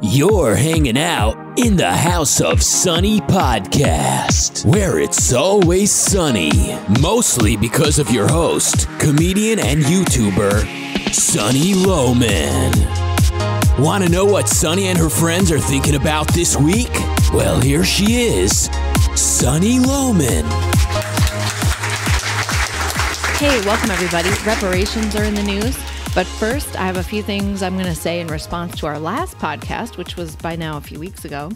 You're hanging out in the House of Sunny podcast, where it's always sunny, mostly because of your host, comedian and YouTuber, Sunny Lohman. Want to know what Sunny and her friends are thinking about this week? Well, here she is, Sunny Lohman. Hey, welcome everybody. Reparations are in the news. But first, I have a few things I'm going to say in response to our last podcast, which was by now a few weeks ago.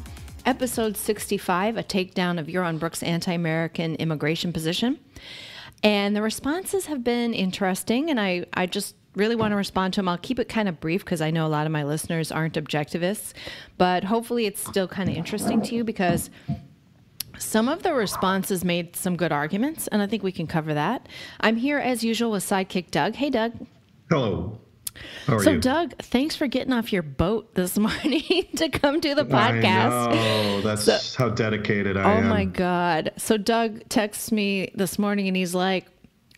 Episode 65, a takedown of Yaron Brook's anti-American immigration position. And the responses have been interesting, and I just really want to respond to them. I'll keep it kind of brief because I know a lot of my listeners aren't objectivists, but hopefully it's still kind of interesting to you because some of the responses made some good arguments, and I think we can cover that. I'm here as usual with sidekick Doug. Hey, Doug. Hello. How are so, you? Doug, thanks for getting off your boat this morning to come do the podcast. I know. That's how dedicated I am. Oh, my God. So Doug texts me this morning, and he's like,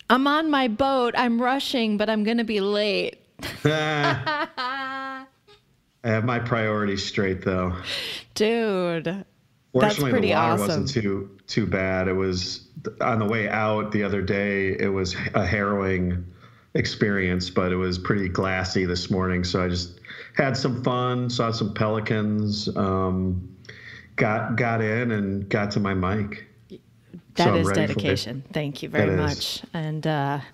I'm on my boat. I'm rushing, but I'm going to be late. I have my priorities straight, though. Dude, Fortunately, that's pretty the water awesome. wasn't too bad. It was on the way out the other day. It was a harrowing experience, but it was pretty glassy this morning. So I just had some fun, saw some pelicans, got in and got to my mic. That is dedication. Thank you very much. And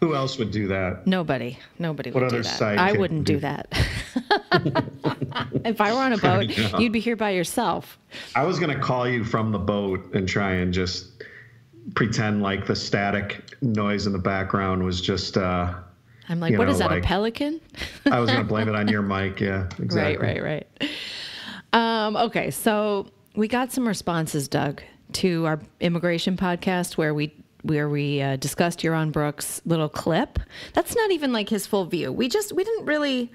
who else would do that? Nobody would do that. I wouldn't do that. If I were on a boat, you'd be here by yourself. I was going to call you from the boat and try and just pretend like the static noise in the background was just I'm like, what is that, like, a pelican? I was going to blame it on your mic. Yeah, exactly. Right. Okay, so we got some responses, Doug, to our immigration podcast where we discussed Yaron Brook's little clip. That's not even like his full view. We didn't really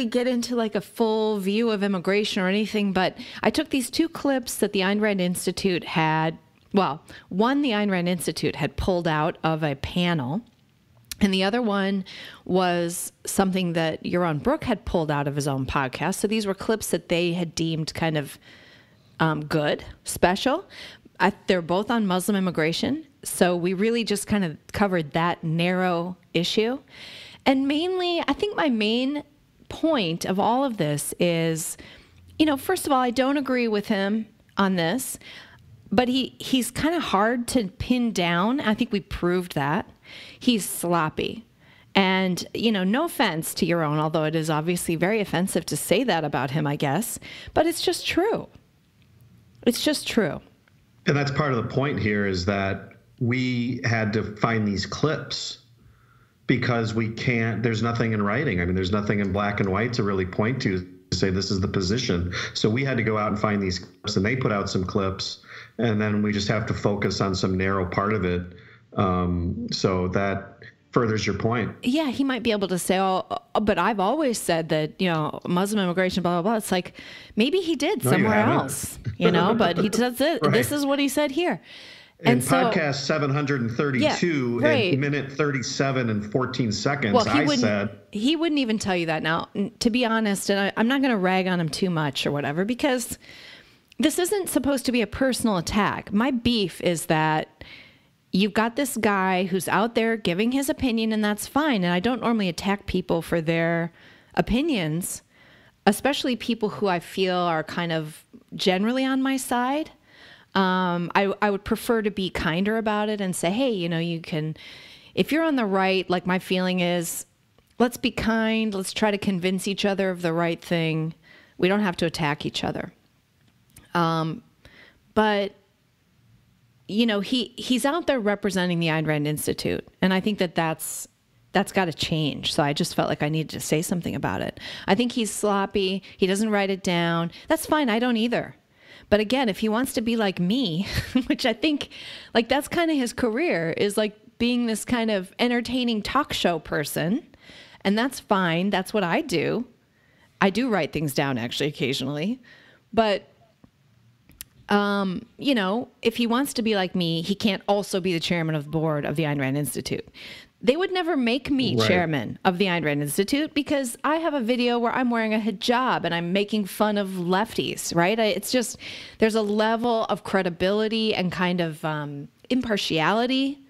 get into like a full view of immigration or anything, but I took these two clips that the Ayn Rand Institute had. Well, one the Ayn Rand Institute had pulled out of a panel, and the other one was something that Yaron Brook had pulled out of his own podcast. So these were clips that they had deemed kind of good, special. They're both on Muslim immigration. So we really just kind of covered that narrow issue. And mainly, I think my main point of all of this is, first of all, I don't agree with him on this, but he's kind of hard to pin down. I think we proved that. He's sloppy. And, no offense to Yaron, although it is obviously very offensive to say that about him, I guess, but it's just true. It's just true. And that's part of the point here is that we had to find these clips because there's nothing in writing. I mean, there's nothing in black and white to really point to say this is the position. So we had to go out and find these clips, and they put out some clips, and then we just have to focus on some narrow part of it. So that furthers your point. Yeah, he might be able to say, but I've always said that, Muslim immigration, blah, blah, blah. It's like, maybe he did somewhere else, but he does it. Right. This is what he said here. In podcast 732, in minute 37 and 14 seconds, he wouldn't even tell you that now, to be honest, and I'm not going to rag on him too much or whatever, because this isn't supposed to be a personal attack. My beef is that you've got this guy who's out there giving his opinion, and that's fine. And I don't normally attack people for their opinions, especially people who I feel are kind of generally on my side. I would prefer to be kinder about it and say, hey, you can, if you're on the right, like my feeling is, let's be kind. Let's try to convince each other of the right thing. We don't have to attack each other. But he's out there representing the Ayn Rand Institute, and I think that's got to change. So I just felt like I needed to say something about it. I think he's sloppy. He doesn't write it down. That's fine. I don't either. But again, if he wants to be like me, which I think, like, that's kind of his career, is like being this kind of entertaining talk show person, and that's fine. That's what I do. I do write things down, actually, occasionally. But if he wants to be like me, he can't also be the chairman of the board of the Ayn Rand Institute. They would never make me Right. chairman of the Ayn Rand Institute because I have a video where I'm wearing a hijab and I'm making fun of lefties, right? It's just, there's a level of credibility and kind of impartiality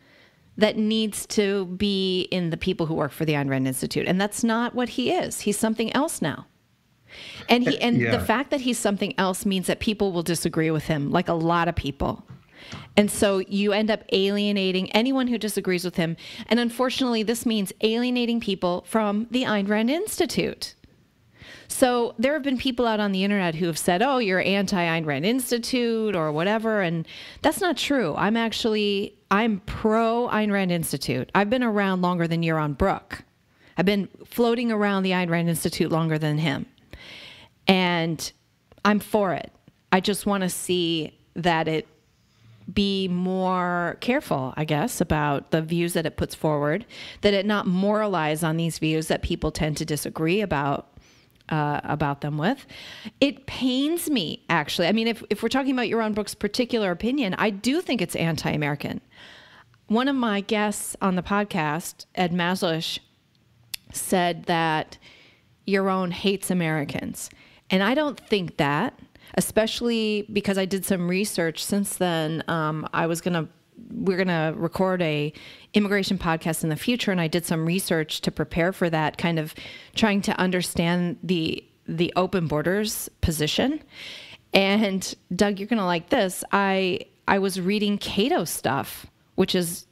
that needs to be in the people who work for the Ayn Rand Institute. And that's not what he is. He's something else now. And the fact that he's something else means that people will disagree with him, like a lot of people. And so you end up alienating anyone who disagrees with him. And unfortunately, this means alienating people from the Ayn Rand Institute. So there have been people out on the internet who have said, oh, you're anti-Ayn Rand Institute or whatever. And that's not true. I'm pro Ayn Rand Institute. I've been around longer than Yaron Brook. I've been floating around the Ayn Rand Institute longer than him. And I'm for it. I just want to see that it be more careful, I guess, about the views that it puts forward, that it not moralize on these views that people tend to disagree about them with. It pains me, actually. I mean, if we're talking about Yaron Brook's particular opinion, I do think it's anti-American. One of my guests on the podcast, Ed Maslish, said that Yaron hates Americans. And I don't think that, especially because I did some research since then. We're gonna record a immigration podcast in the future, and I did some research to prepare for that, kind of trying to understand the open borders position. And Doug, you're gonna like this. I was reading Cato stuff, which is,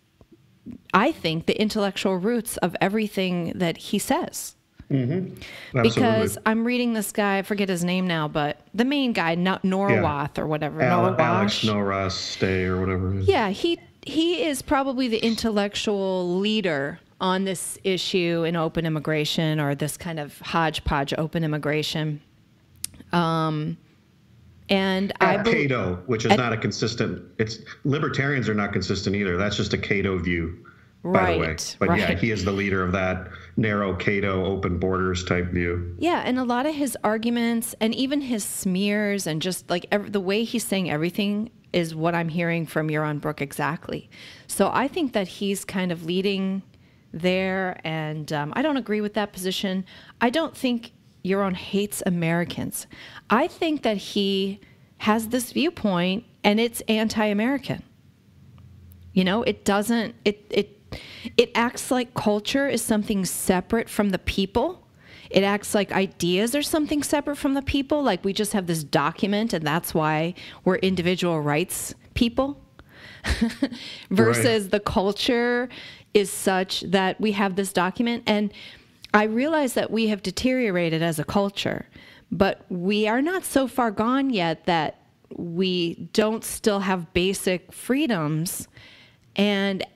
I think, the intellectual roots of everything that he says. Mm-hmm. Because I'm reading this guy, I forget his name now, but the main guy, Norwath or whatever. Alex Norwath or whatever it is. Yeah, he is probably the intellectual leader on this issue in open immigration, or this kind of hodgepodge open immigration. And Cato, which is not a consistent, libertarians are not consistent either. That's just a Cato view. By the way. But right. Yeah, he is the leader of that narrow Cato open borders type view. Yeah, and a lot of his arguments and even his smears and just like the way he's saying everything is what I'm hearing from Yaron Brook exactly. So I think that he's kind of leading there, and I don't agree with that position. I don't think Yaron hates Americans. I think that he has this viewpoint and it's anti-American. You know, it doesn't, it acts like culture is something separate from the people. It acts like ideas are something separate from the people. Like we just have this document and that's why we're individual rights people. Versus the culture is such that we have this document. And I realize that we have deteriorated as a culture, but we are not so far gone yet that we don't still have basic freedoms. And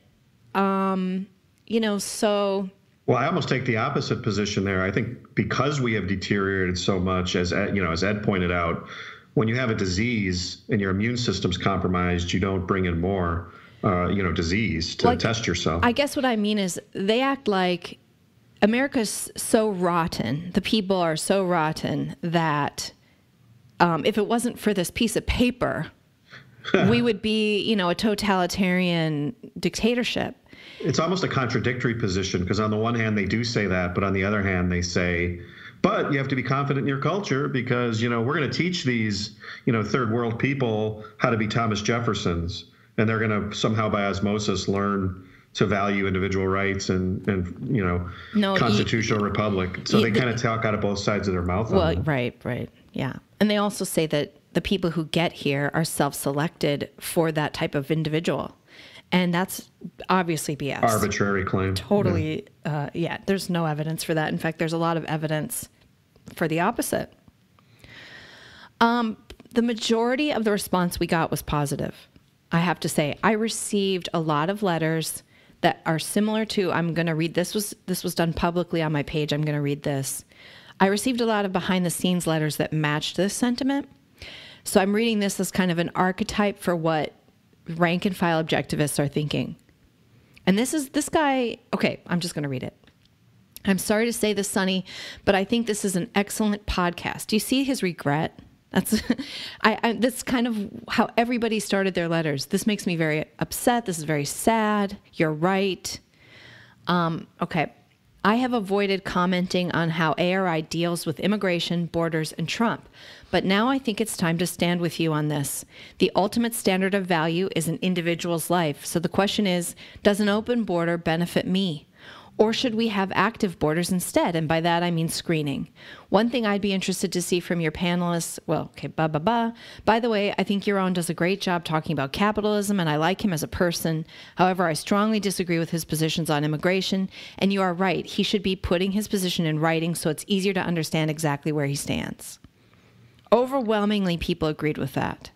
so. Well, I almost take the opposite position there. I think because we have deteriorated so much, as Ed pointed out, when you have a disease and your immune system's compromised, you don't bring in more, disease to test yourself. I guess what I mean is they act like America's so rotten. The people are so rotten that if it wasn't for this piece of paper, we would be, a totalitarian dictatorship. It's almost a contradictory position because on the one hand, they do say that, but on the other hand, they say, but you have to be confident in your culture because, we're going to teach these, third world people how to be Thomas Jeffersons, and they're going to somehow by osmosis learn to value individual rights and constitutional republic. So they kind of talk out of both sides of their mouth. Well, right. Yeah. And they also say that the people who get here are self-selected for that type of individual. And that's obviously BS. Arbitrary claim. Totally. Yeah. There's no evidence for that. In fact, there's a lot of evidence for the opposite. The majority of the response we got was positive. I have to say, I received a lot of letters that are similar to, I'm going to read, this was done publicly on my page. I'm going to read this. I received a lot of behind the scenes letters that matched this sentiment. So I'm reading this as kind of an archetype for what rank and file objectivists are thinking. And this guy, okay, I'm just going to read it. I'm sorry to say this, Sonny, but I think this is an excellent podcast. Do you see his regret? That's kind of how everybody started their letters. This makes me very upset. This is very sad. You're right. Okay. I have avoided commenting on how ARI deals with immigration, borders, and Trump. But now I think it's time to stand with you on this. The ultimate standard of value is an individual's life. So the question is, does an open border benefit me? Or should we have active borders instead? And by that, I mean screening. One thing I'd be interested to see from your panelists, By the way, I think Yaron does a great job talking about capitalism, and I like him as a person. However, I strongly disagree with his positions on immigration, and you are right. He should be putting his position in writing so it's easier to understand exactly where he stands. Overwhelmingly, people agreed with that.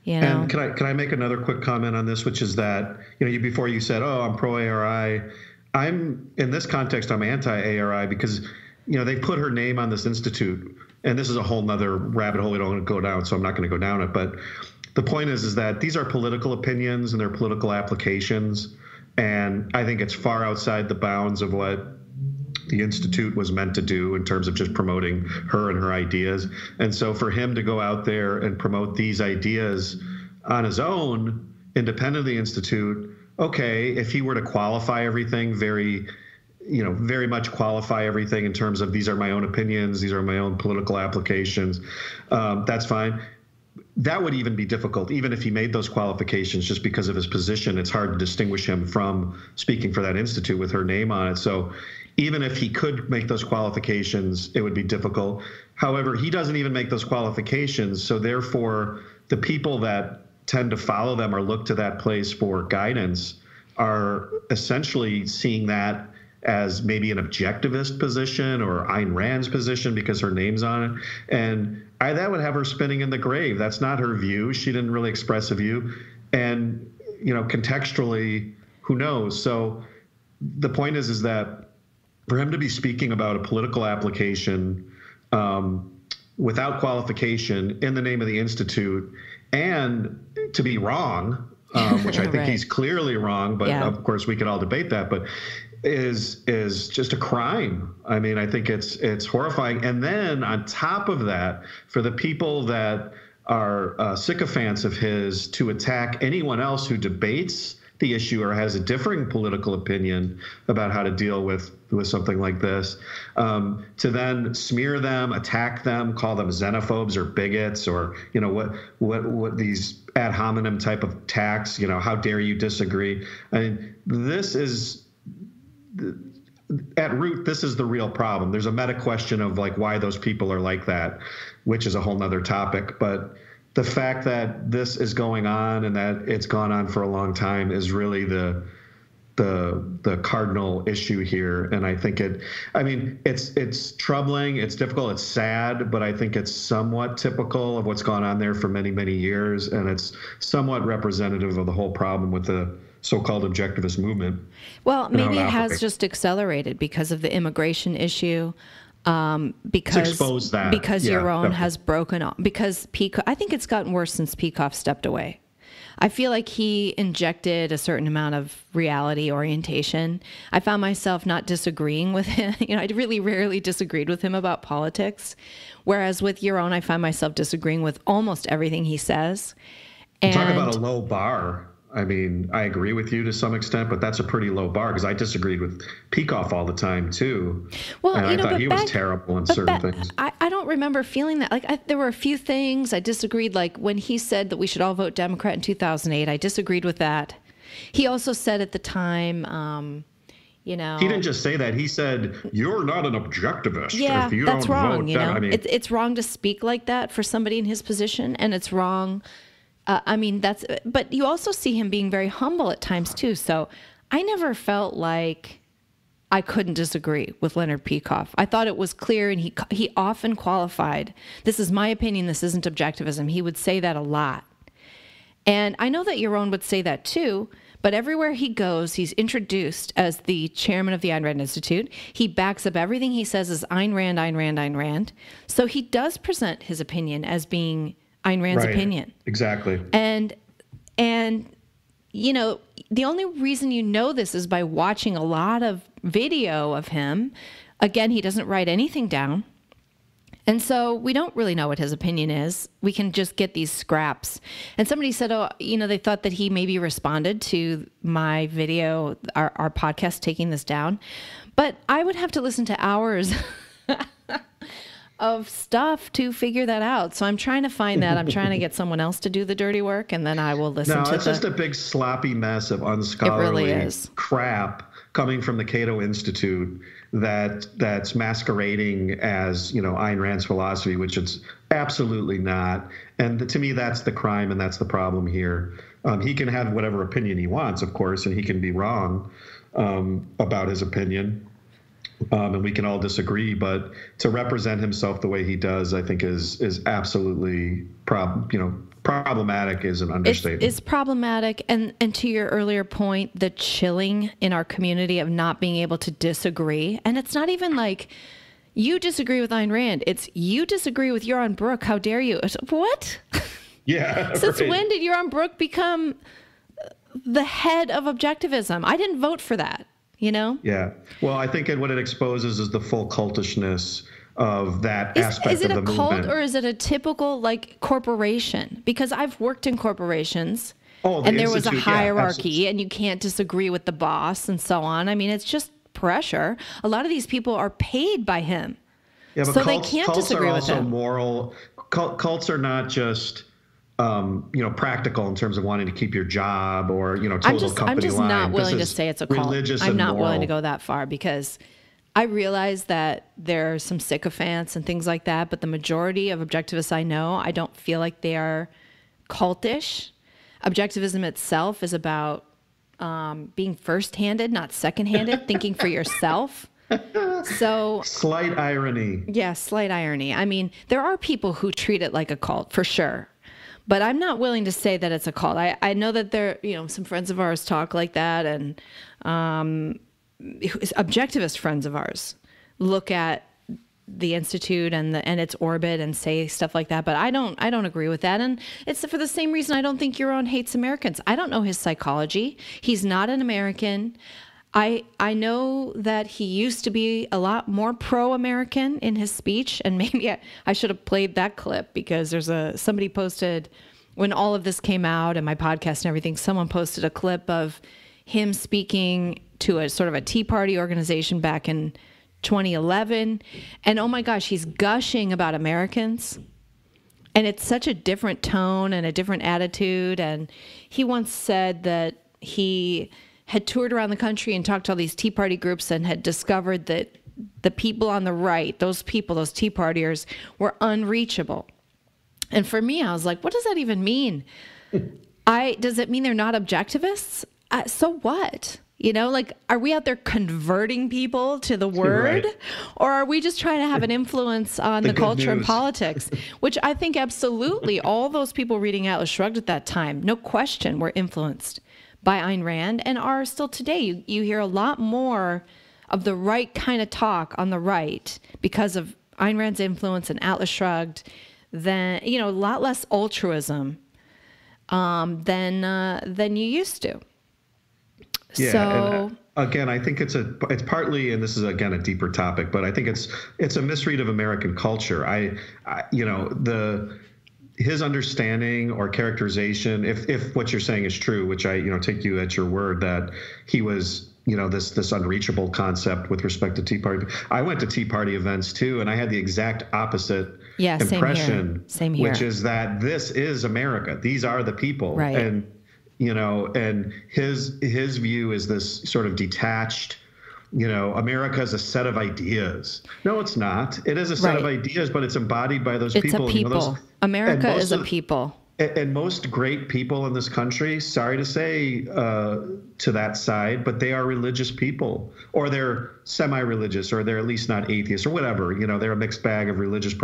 You know? And can I make another quick comment on this, which is that, before you said, oh, I'm pro-ARI, I'm, in this context, I'm anti-ARI because, they put her name on this institute, and this is a whole nother rabbit hole we don't want to go down, so I'm not going to go down it. But the point is that these are political opinions and they're political applications, and I think it's far outside the bounds of what the institute was meant to do in terms of just promoting her and her ideas. And so for him to go out there and promote these ideas on his own, independent of the institute, okay, if he were to qualify everything very much qualify everything in terms of these are my own opinions, these are my own political applications, that's fine. That would even be difficult, even if he made those qualifications, just because of his position. It's hard to distinguish him from speaking for that institute with her name on it. So even if he could make those qualifications, it would be difficult. However, he doesn't even make those qualifications. So therefore, the people that tend to follow them or look to that place for guidance are essentially seeing that as maybe an objectivist position or Ayn Rand's position because her name's on it. And that would have her spinning in the grave. That's not her view. She didn't really express a view. And, contextually, who knows? So the point is that for him to be speaking about a political application without qualification in the name of the Institute and to be wrong, which I think right. He's clearly wrong, but of course we could all debate that, but is just a crime. I mean, I think it's horrifying. And then on top of that, for the people that are sycophants of his to attack anyone else who debates the issue or has a differing political opinion about how to deal with something like this, to then smear them, attack them, call them xenophobes or bigots or, what these ad hominem type of attacks, how dare you disagree? I mean, this is, at root, this is the real problem. There's a meta question of why those people are like that, which is a whole nother topic. But the fact that this is going on and that it's gone on for a long time is really the cardinal issue here. And I think it's troubling, it's difficult, it's sad, but I think it's somewhat typical of what's gone on there for many, many years. And it's somewhat representative of the whole problem with the so-called objectivist movement. Well, maybe it has just accelerated because of the immigration issue. Because Yaron has broken off. Because I think it's gotten worse since Peikoff stepped away. I feel like he injected a certain amount of reality orientation. I found myself not disagreeing with him. I really rarely disagreed with him about politics. Whereas with Yaron, I find myself disagreeing with almost everything he says. And talk about a low bar. I mean, I agree with you to some extent, but that's a pretty low bar because I disagreed with Peikoff all the time, too. Well, and I thought he was terrible in certain things. I don't remember feeling that. There were a few things I disagreed, like when he said that we should all vote Democrat in 2008. I disagreed with that. He also said at the time, He didn't just say that. He said, you're not an objectivist. Yeah, if you that's don't wrong. Vote that. I mean, it's wrong to speak like that for somebody in his position, and it's wrong. But you also see him being very humble at times too. So I never felt like I couldn't disagree with Leonard Peikoff. I thought it was clear, and he often qualified. This is my opinion. This isn't objectivism. He would say that a lot. And I know that Yaron would say that too, but everywhere he goes, he's introduced as the chairman of the Ayn Rand Institute. He backs up everything he says as Ayn Rand, Ayn Rand, Ayn Rand. So he does present his opinion as being Ayn Rand's opinion. Exactly. And the only reason you know this is by watching a lot of video of him. Again, he doesn't write anything down. And so we don't really know what his opinion is. We can just get these scraps. And somebody said, they thought that he maybe responded to my video, our podcast, taking this down. But I would have to listen to hours of stuff to figure that out. So I'm trying to find that. I'm trying to get someone else to do the dirty work, and then I will listen to it. No, it's just a big sloppy mess of unscholarly crap coming from the Cato Institute that's masquerading as, Ayn Rand's philosophy, which it's absolutely not. And to me, that's the crime, and that's the problem here. He can have whatever opinion he wants, of course, and he can be wrong about his opinion. And we can all disagree, but to represent himself the way he does, I think is absolutely problematic is an understatement. It's problematic. And to your earlier point, the chilling in our community of not being able to disagree. And it's not even like you disagree with Ayn Rand. It's you disagree with Yaron Brook. How dare you? What? Yeah. Since when did Yaron Brook become the head of objectivism? I didn't vote for that. Yeah. Well, I think what it exposes is the full cultishness of that aspect of the movement. Is it a cult or is it a typical corporation? Because I've worked in corporations and there was a hierarchy and you can't disagree with the boss and so on. I mean, it's just pressure. A lot of these people are paid by him. Yeah, but so they can't disagree with him. Cults are also moral. Cults are not just practical in terms of wanting to keep your job or, total company line. I'm just not willing to say it's a cult. I'm not willing to go that far because I realize that there are some sycophants and things like that, but the majority of objectivists I know, I don't feel like they are cultish. Objectivism itself is about being first-handed, not second-handed, thinking for yourself. So slight irony. Yeah, slight irony. I mean, there are people who treat it like a cult, for sure. But I'm not willing to say that it's a cult. I know that there, some friends of ours talk like that, and objectivist friends of ours look at the Institute and its orbit and say stuff like that. But I don't agree with that, and it's for the same reason I don't think Yaron hates Americans. I don't know his psychology. He's not an American. I know that he used to be a lot more pro-American in his speech, and maybe I should have played that clip because somebody posted when all of this came out and my podcast and everything, someone posted a clip of him speaking to a sort of a Tea Party organization back in 2011, and oh my gosh, he's gushing about Americans. And it's such a different tone and a different attitude, and he once said that he had toured around the country and talked to all these Tea Party groups and had discovered that the people on the right, those Tea Partiers, were unreachable. And for me, I was like, what does that even mean? Does it mean they're not objectivists? So what? Are we out there converting people to the word? Right. Or are we just trying to have an influence on the culture and politics? Which I think absolutely all those people reading Atlas Shrugged at that time, no question, were influenced by Ayn Rand and are still today. You hear a lot more of the right kind of talk on the right because of Ayn Rand's influence and Atlas Shrugged than, a lot less altruism than you used to. Yeah, so again, I think it's partly, and this is again a deeper topic, but I think it's a misread of American culture. His understanding or characterization, if what you're saying is true, which I take you at your word that he was this unreachable concept with respect to Tea Party. I went to Tea Party events too, and I had the exact opposite impression. Same here. Which is that this is America. These are the people, right. And and his view is this sort of detached. America is a set of ideas. No, it's not. It is a set of ideas, but it's embodied by those people. It's a people. America is a people. And most great people in this country, sorry to say to that side, but they are religious people, or they're semi-religious, or they're at least not atheists, or whatever. They're a mixed bag of religious.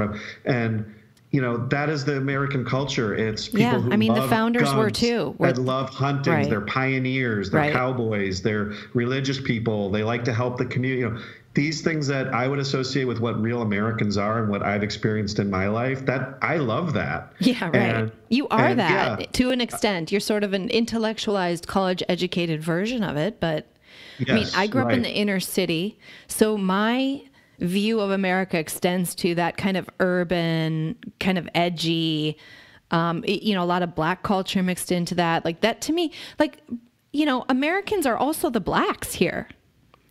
And that is the American culture. It's people who love the founders guns, were too. That love hunting. Right. They're pioneers. They're cowboys. They're religious people. They like to help the community. These things that I would associate with what real Americans are and what I've experienced in my life, that I love that. Yeah, right. You are that to an extent. You're sort of an intellectualized, college-educated version of it. But yes, I grew up in the inner city, so my view of America extends to that kind of urban, kind of edgy, a lot of black culture mixed into that. Like that to me, Americans are also the blacks here.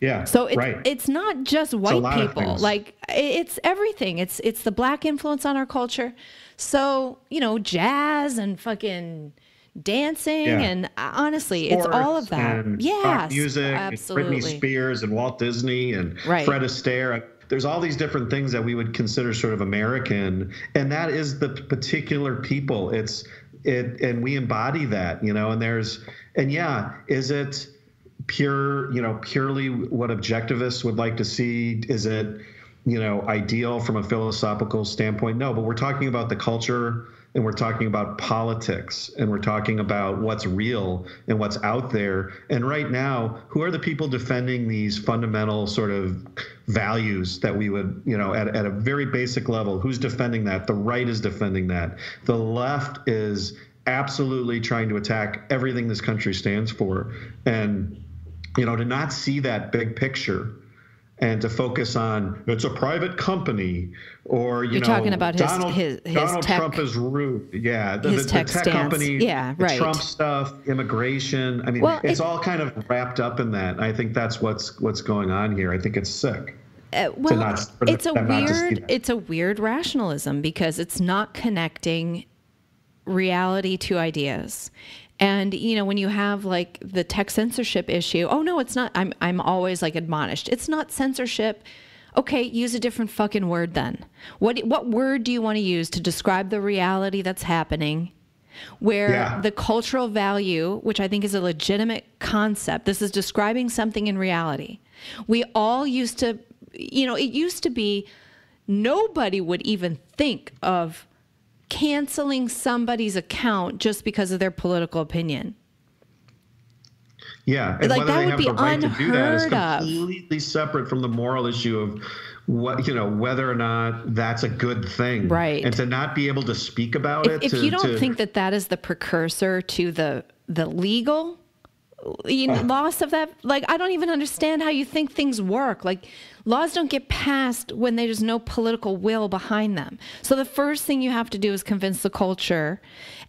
Yeah. So it's not just white people. Like it's everything. It's the black influence on our culture. So, jazz and fucking dancing and honestly, sports, it's all of that. Yes, music, absolutely. And Britney Spears and Walt Disney and Fred Astaire. There's all these different things that we would consider sort of American, and that is the particular people. And we embody that, is it purely what objectivists would like to see? Is it, ideal from a philosophical standpoint? No, but we're talking about the culture, and we're talking about politics, and we're talking about what's real and what's out there. And right now, who are the people defending these fundamental sort of values that we would, at a very basic level? Who's defending that? The right is defending that. The left is absolutely trying to attack everything this country stands for. And, to not see that big picture and to focus on it's a private company, or you're talking about Donald tech, Trump is rude. Yeah, the tech company, the Trump stuff, immigration. I mean, it's all kind of wrapped up in that. I think that's what's going on here. I think it's sick. It's a weird rationalism because it's not connecting reality to ideas. And, when you have like the tech censorship issue, oh no, it's not. I'm always like admonished. It's not censorship. Okay, use a different fucking word then. What word do you want to use to describe the reality that's happening? Where the cultural value, which I think is a legitimate concept, this is describing something in reality. We all used to, it used to be nobody would even think of canceling somebody's account just because of their political opinion. Yeah, and like that would be unheard of. Is completely separate from the moral issue of what whether or not that's a good thing, right? And to not be able to speak about it. If you don't think that is the precursor to the legal loss of that, like I don't even understand how you think things work. Like laws don't get passed when there's no political will behind them. So the first thing you have to do is convince the culture,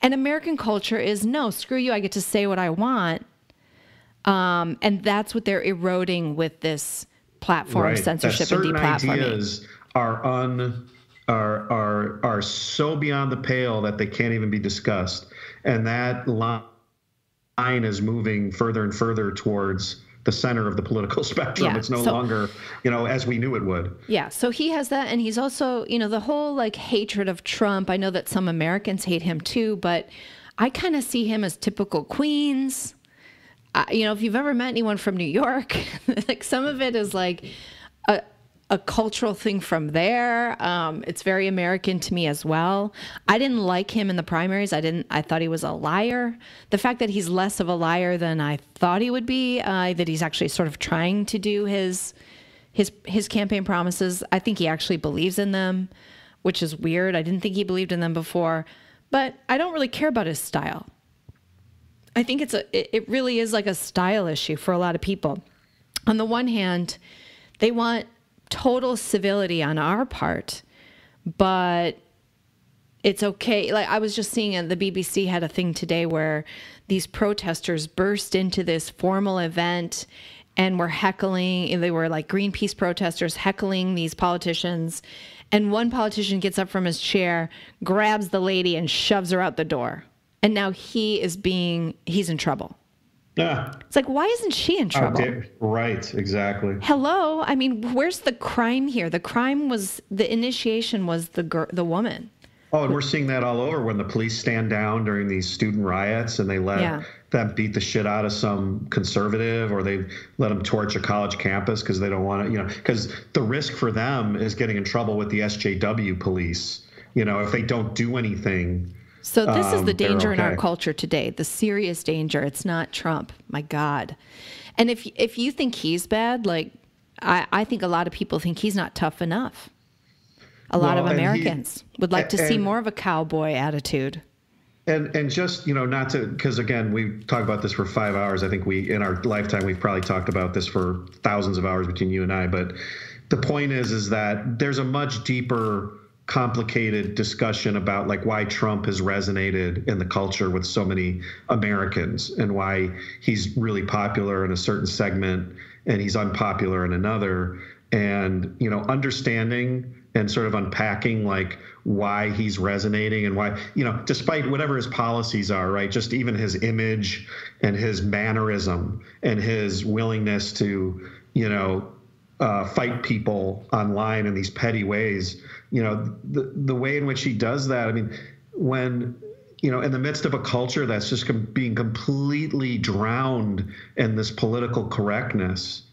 and American culture is no, screw you, I get to say what I want, and that's what they're eroding with this platform censorship and deplatforming. Certain ideas are so beyond the pale that they can't even be discussed, and that line is moving further and further towards the center of the political spectrum. It's no longer, as we knew it would. Yeah. So he has that. And he's also, the whole like hatred of Trump. I know that some Americans hate him too, but I kind of see him as typical Queens. If you've ever met anyone from New York, like some of it is like a cultural thing from there. It's very American to me as well. I didn't like him in the primaries. I thought he was a liar. The fact that he's less of a liar than I thought he would be, that he's actually sort of trying to do his campaign promises. I think he actually believes in them, which is weird. I didn't think he believed in them before, but I don't really care about his style. I think it really is like a style issue for a lot of people. On the one hand, they want total civility on our part, but it's okay. Like I was just seeing the BBC had a thing today where these protesters burst into this formal event and were heckling. They were like Greenpeace protesters heckling these politicians, and one politician gets up from his chair, grabs the lady and shoves her out the door, and now he's in trouble. Yeah. It's like, why isn't she in trouble? Right, exactly. Hello? I mean, where's the crime here? The crime was, the initiation was the woman. Oh, and we're seeing that all over when the police stand down during these student riots and they let them beat the shit out of some conservative, or they let them torch a college campus because they don't want to, because the risk for them is getting in trouble with the SJW police, if they don't do anything. So this is the danger in our culture today, the serious danger. It's not Trump, my God. And if you think he's bad, like I think a lot of people think he's not tough enough. A lot of Americans would like to see more of a cowboy attitude. And just, not to, because again, we talk about this for 5 hours. I think in our lifetime, we've probably talked about this for thousands of hours between you and I, but the point is that there's a much deeper, complicated discussion about like why Trump has resonated in the culture with so many Americans and why he's really popular in a certain segment and he's unpopular in another. And, you know, understanding and sort of unpacking like why he's resonating and why, you know, despite whatever his policies are, right, just even his image and his mannerism and his willingness to, you know, fight people online in these petty ways, you know, the way in which he does that. I mean, when, you know, in the midst of a culture that's just being completely drowned in this political correctness,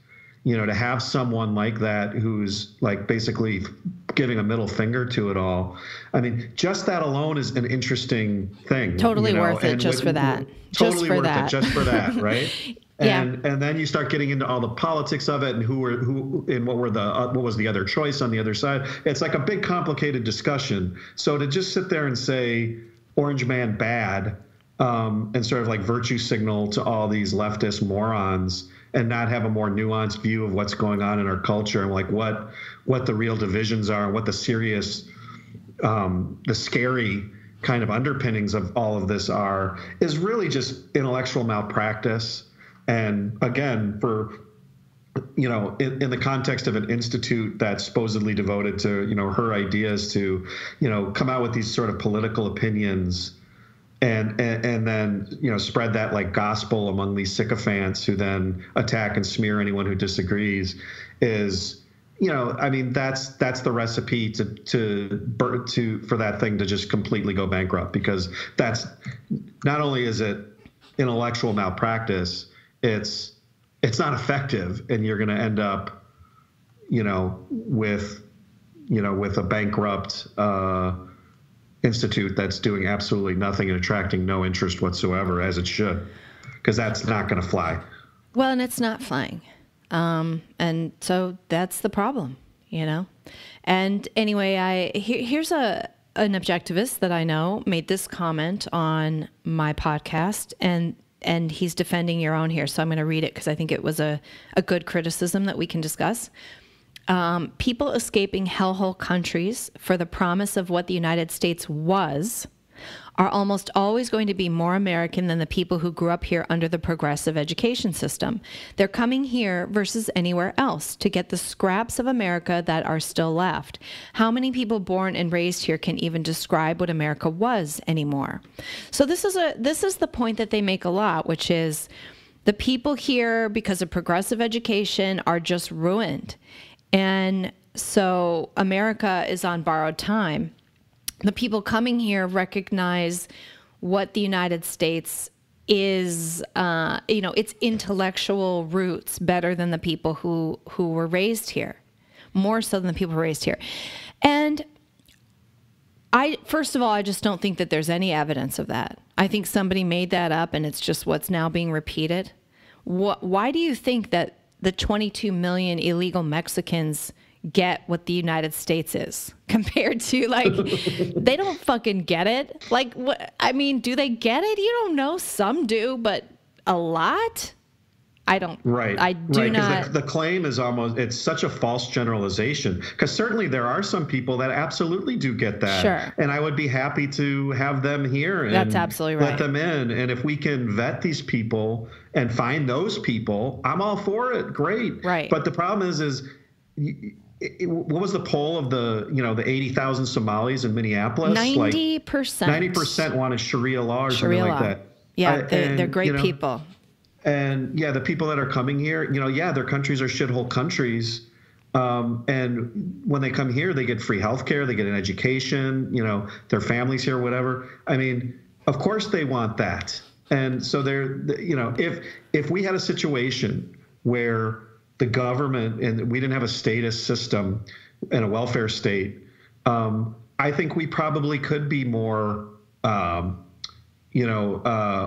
you know, to have someone like that who's like basically giving a middle finger to it all. I mean, just that alone is an interesting thing. Totally, you know? worth it just for that. Totally worth it just for that, right? Yeah. And then you start getting into all the politics of it and what was the other choice on the other side. It's like a big complicated discussion. So to just sit there and say orange man bad and sort of like virtue signal to all these leftist morons and not have a more nuanced view of what's going on in our culture and like what the real divisions are and what the serious, the scary kind of underpinnings of all of this are, is really just intellectual malpractice. And again, for, you know, in the context of an institute that's supposedly devoted to, you know, her ideas to, you know, come out with these sort of political opinions and then, you know, spread that like gospel among these sycophants who then attack and smear anyone who disagrees is, you know, I mean, that's the recipe for that thing to just completely go bankrupt, because that's not only is it intellectual malpractice, it's not effective, and you're going to end up, you know, with a bankrupt institute that's doing absolutely nothing and attracting no interest whatsoever, as it should, because that's not going to fly. Well, and it's not flying. And so that's the problem, you know? And anyway, here's an objectivist that I know made this comment on my podcast, and he's defending Yaron here. So I'm going to read it because I think it was a good criticism that we can discuss. People escaping hellhole countries for the promise of what the United States was are almost always going to be more American than the people who grew up here under the progressive education system. They're coming here versus anywhere else to get the scraps of America that are still left. How many people born and raised here can even describe what America was anymore? So this is the point that they make a lot, which is the people here, because of progressive education, are just ruined. And so America is on borrowed time. The people coming here recognize what the United States is, you know, its intellectual roots better than the people who were raised here, more so than the people who were raised here. And first of all, I just don't think that there's any evidence of that. I think somebody made that up and it's just what's now being repeated. Why do you think that the 22 million illegal Mexicans get what the United States is compared to, like, they don't fucking get it. Like, what? I mean, do they get it? You don't know. Some do, but a lot? I don't. Right. I do not. The claim is it's such a false generalization, because certainly there are some people that absolutely do get that. Sure. And I would be happy to have them here and That's absolutely right. let them in. And if we can vet these people and find those people, I'm all for it. Great. Right. But the problem is what was the poll of the 80,000 Somalis in Minneapolis? 90%. 90% wanted Sharia law or something like that. Yeah, they're great people. And yeah, the people that are coming here, their countries are shithole countries. And when they come here, they get free healthcare, they get an education, their families here, whatever. I mean, of course they want that. And so if we had a situation where the government, and we didn't have a status system and a welfare state, I think we probably could be more,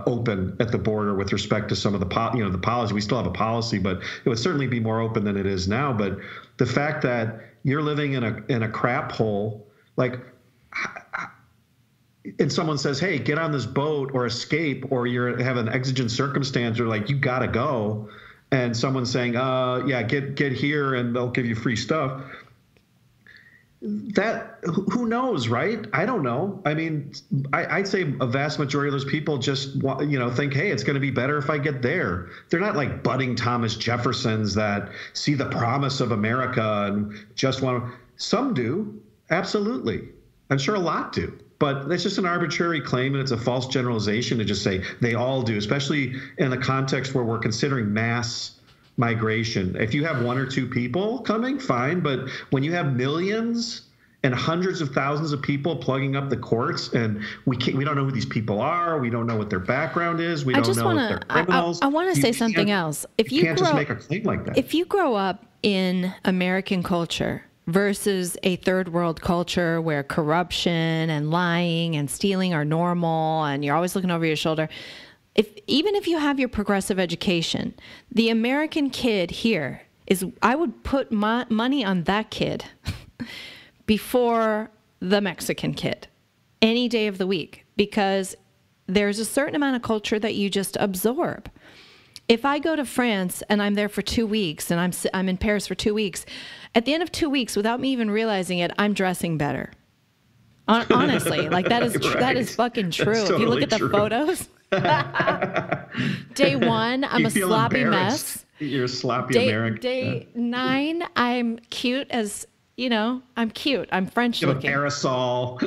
open at the border with respect to some of the policy. We still have a policy, but it would certainly be more open than it is now. But the fact that you're living in a crap hole, and someone says, "Hey, get on this boat or escape," or have an exigent circumstance, or you got to go. and someone's saying, yeah, get here and they'll give you free stuff. That, who knows, right? I don't know. I mean, I'd say a vast majority of those people just think, hey, it's going to be better if I get there. They're not like budding Thomas Jeffersons that see the promise of America and just want to. Some do, absolutely. I'm sure a lot do. But it's just an arbitrary claim, and it's a false generalization to just say they all do, especially in the context where we're considering mass migration. If you have one or two people coming, fine. But when you have millions and hundreds of thousands of people plugging up the courts, and we don't know who these people are, we don't know what their background is, we don't know if they're criminals. I want to say something else. If you can't just make a claim like that. If you grow up in American culture versus a third world culture where corruption and lying and stealing are normal and you're always looking over your shoulder, even if you have your progressive education, the American kid here I would put my money on that kid before the Mexican kid any day of the week, because there's a certain amount of culture that you just absorb. If I go to France and I'm there for 2 weeks and I'm in Paris for 2 weeks, at the end of 2 weeks, without me even realizing it, I'm dressing better. Honestly, like that is Right. That is fucking true. That's If you look at the true. photos, day 1, I'm You a feel sloppy embarrassed. mess. You're a sloppy American. Day 9, I'm cute as, I'm cute. I'm French You have a looking. parasol.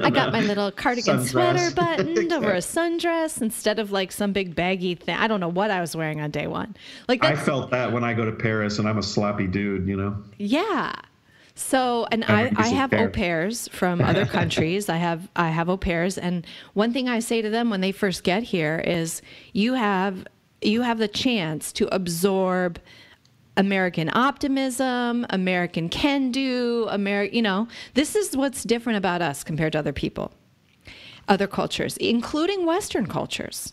I got my little cardigan Sundress. sweater buttoned over a sundress instead of like some big baggy thing. I don't know what I was wearing on day 1. Like I felt that when I go to Paris and I'm a sloppy dude, Yeah. So, and I have au pairs from other countries. I have au pairs, and one thing I say to them when they first get here is, you have the chance to absorb American optimism, American can-do, this is what's different about us compared to other people, other cultures, including Western cultures.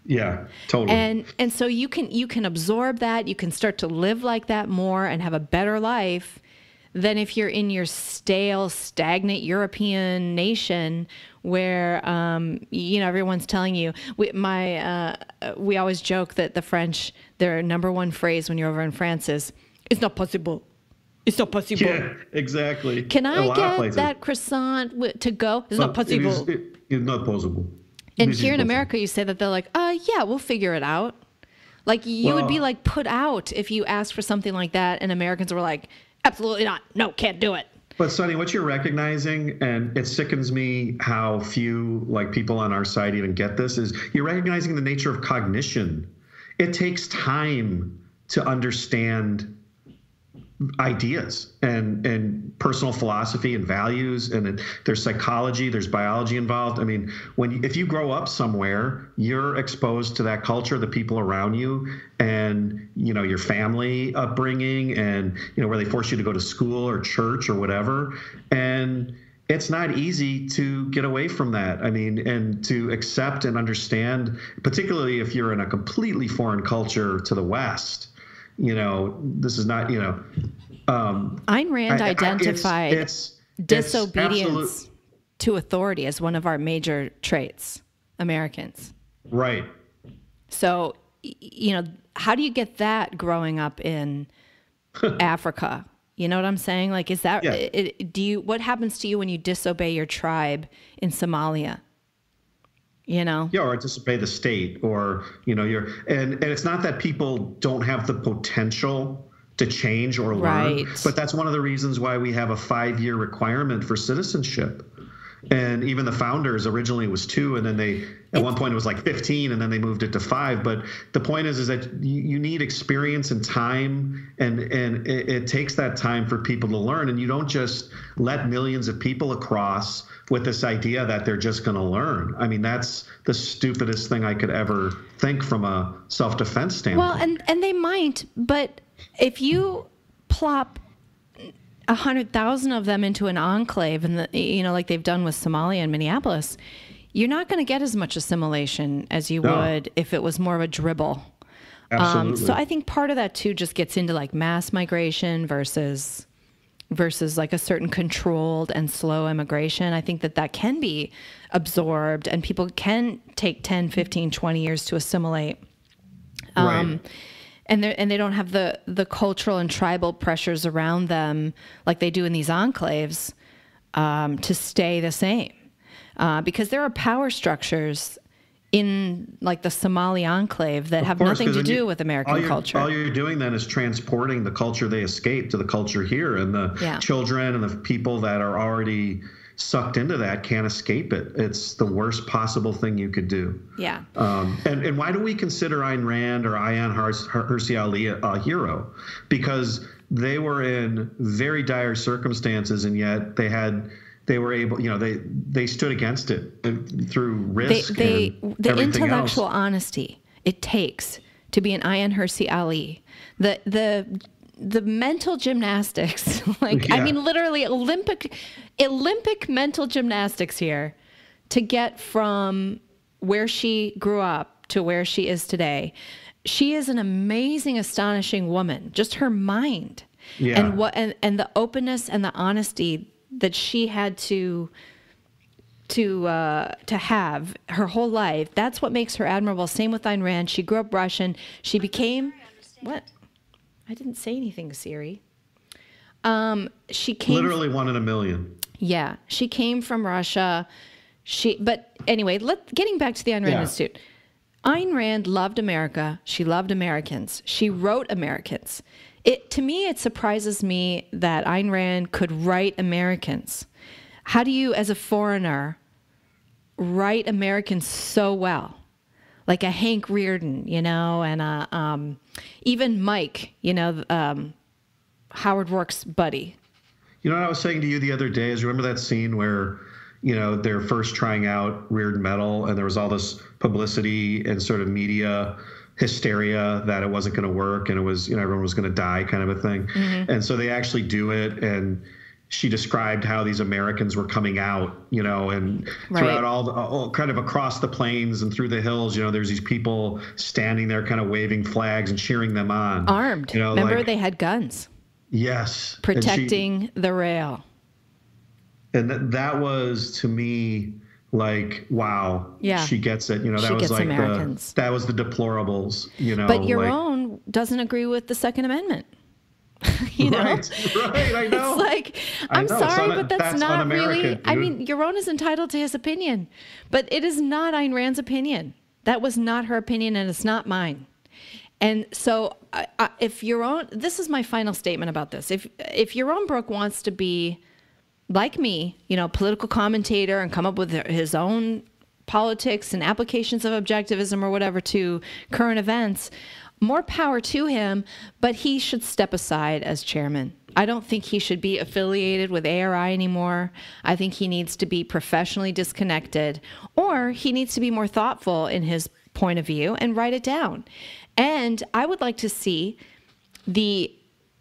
Yeah, totally. And so you can absorb that, you can start to live like that more and have a better life than if you're in your stale, stagnant European nation where, everyone's telling you. We always joke that the French, their number one phrase when you're over in France is, "It's not possible. It's not possible." Yeah, exactly. Can I get that croissant to go? It's not possible. It's not possible. And here in America, you say that, they're like, yeah, we'll figure it out. Like, you would be like put out if you asked for something like that, and Americans were like, absolutely not. No, can't do it. But Sonny, what you're recognizing, and it sickens me how few people on our side even get this, is you're recognizing the nature of cognition. It takes time to understand ideas and personal philosophy and values, and there's psychology, there's biology involved. I mean, if you grow up somewhere, you're exposed to that culture, the people around you, and your family upbringing, and where they force you to go to school or church or whatever, and it's not easy to get away from that. I mean, and to accept and understand, particularly if you're in a completely foreign culture to the West. This is not, Ayn Rand identified disobedience to authority as one of our major traits, Americans. Right. So, how do you get that growing up in Africa? You know what I'm saying? Like, is that, what happens to you when you disobey your tribe in Somalia? Yeah, or disobey the state, or and it's not that people don't have the potential to change or learn, but that's one of the reasons why we have a 5-year requirement for citizenship. And even the founders originally was 2, and then at one point it was like 15, and then they moved it to 5. But the point is that you need experience and time, and it takes that time for people to learn. And you don't just let millions of people across with this idea that they're just going to learn. I mean, that's the stupidest thing I could ever think from a self-defense standpoint. Well, and they might, but if you plop 100,000 of them into an enclave, and like they've done with Somalia and Minneapolis, you're not going to get as much assimilation as you would if it was more of a dribble. Absolutely. So I think part of that too just gets into like mass migration versus like a certain controlled and slow immigration. I think that can be absorbed, and people can take 10, 15, 20 years to assimilate. Right. and they don't have the cultural and tribal pressures around them like they do in these enclaves to stay the same, because there are power structures in like the Somali enclave that have nothing to do with American culture. All you're doing then is transporting the culture they escaped to the culture here, and the children and the people that are already sucked into that can't escape it. It's the worst possible thing you could do. Yeah. And why do we consider Ayn Rand or Ayaan Hirsi Ali a hero? Because they were in very dire circumstances, and yet they were able, they stood against it through risk. The intellectual honesty it takes to be an Ayaan Hirsi Ali, the mental gymnastics, I mean, literally Olympic mental gymnastics here to get from where she grew up to where she is today. She is an amazing, astonishing woman. Just her mind, and the openness and the honesty that she had to have her whole life. That's what makes her admirable. Same with Ayn Rand. She grew up Russian. She became what? I didn't say anything, Siri. She came literally 1 in a million. Yeah, she came from Russia. But anyway, getting back to the Ayn Rand Institute. Ayn Rand loved America. She loved Americans. She wrote Americans. To me, it surprises me that Ayn Rand could write Americans. How do you, as a foreigner, write Americans so well? Like a Hank Reardon, and even Mike, Howard Rourke's buddy. You know what I was saying to you the other day is, remember that scene where, they're first trying out Reardon Metal, and there was all this publicity and sort of media hysteria that it wasn't going to work, and it was, everyone was going to die kind of a thing. Mm-hmm. And so they actually do it, and she described how these Americans were coming out, and throughout all kind of across the plains and through the hills, there's these people standing there kind of waving flags and cheering them on. Armed. Remember, they had guns. Yes. Protecting the rail. And that was, to me, like, wow, she gets it. That was like Americans. That was the deplorables, But Yaron doesn't agree with the Second Amendment. Right, I know. It's like, I'm sorry, but that's not really, dude. I mean, Yaron is entitled to his opinion, but it is not Ayn Rand's opinion. That was not her opinion, and it's not mine. And so if Yaron, this is my final statement about this. If Yaron Brook wants to be like me, political commentator and come up with his own politics and applications of objectivism or whatever to current events, more power to him, but he should step aside as chairman. I don't think he should be affiliated with ARI anymore. I think he needs to be professionally disconnected, or he needs to be more thoughtful in his point of view and write it down. And I would like to see the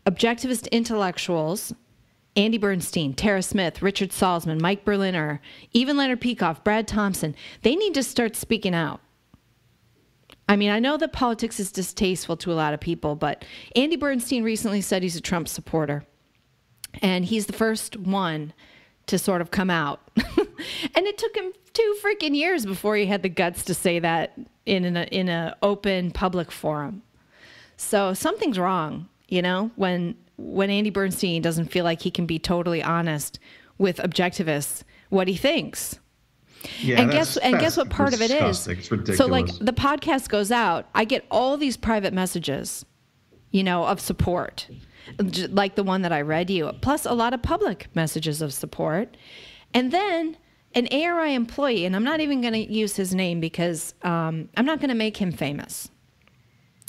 objectivist intellectuals, Andy Bernstein, Tara Smith, Richard Salzman, Mike Berliner, even Leonard Peikoff, Brad Thompson, they need to start speaking out. I mean, I know that politics is distasteful to a lot of people, but Andy Bernstein recently said he's a Trump supporter. And he's the first one to sort of come out. And it took him 2 freaking years before he had the guts to say that in an open public forum. So something's wrong, when Andy Bernstein doesn't feel like he can be totally honest with objectivists what he thinks. Yeah, and guess what part of it is? It's ridiculous. So like the podcast goes out, I get all these private messages, of support, like the one that I read you, plus a lot of public messages of support. And then an ARI employee, and I'm not even going to use his name because I'm not going to make him famous.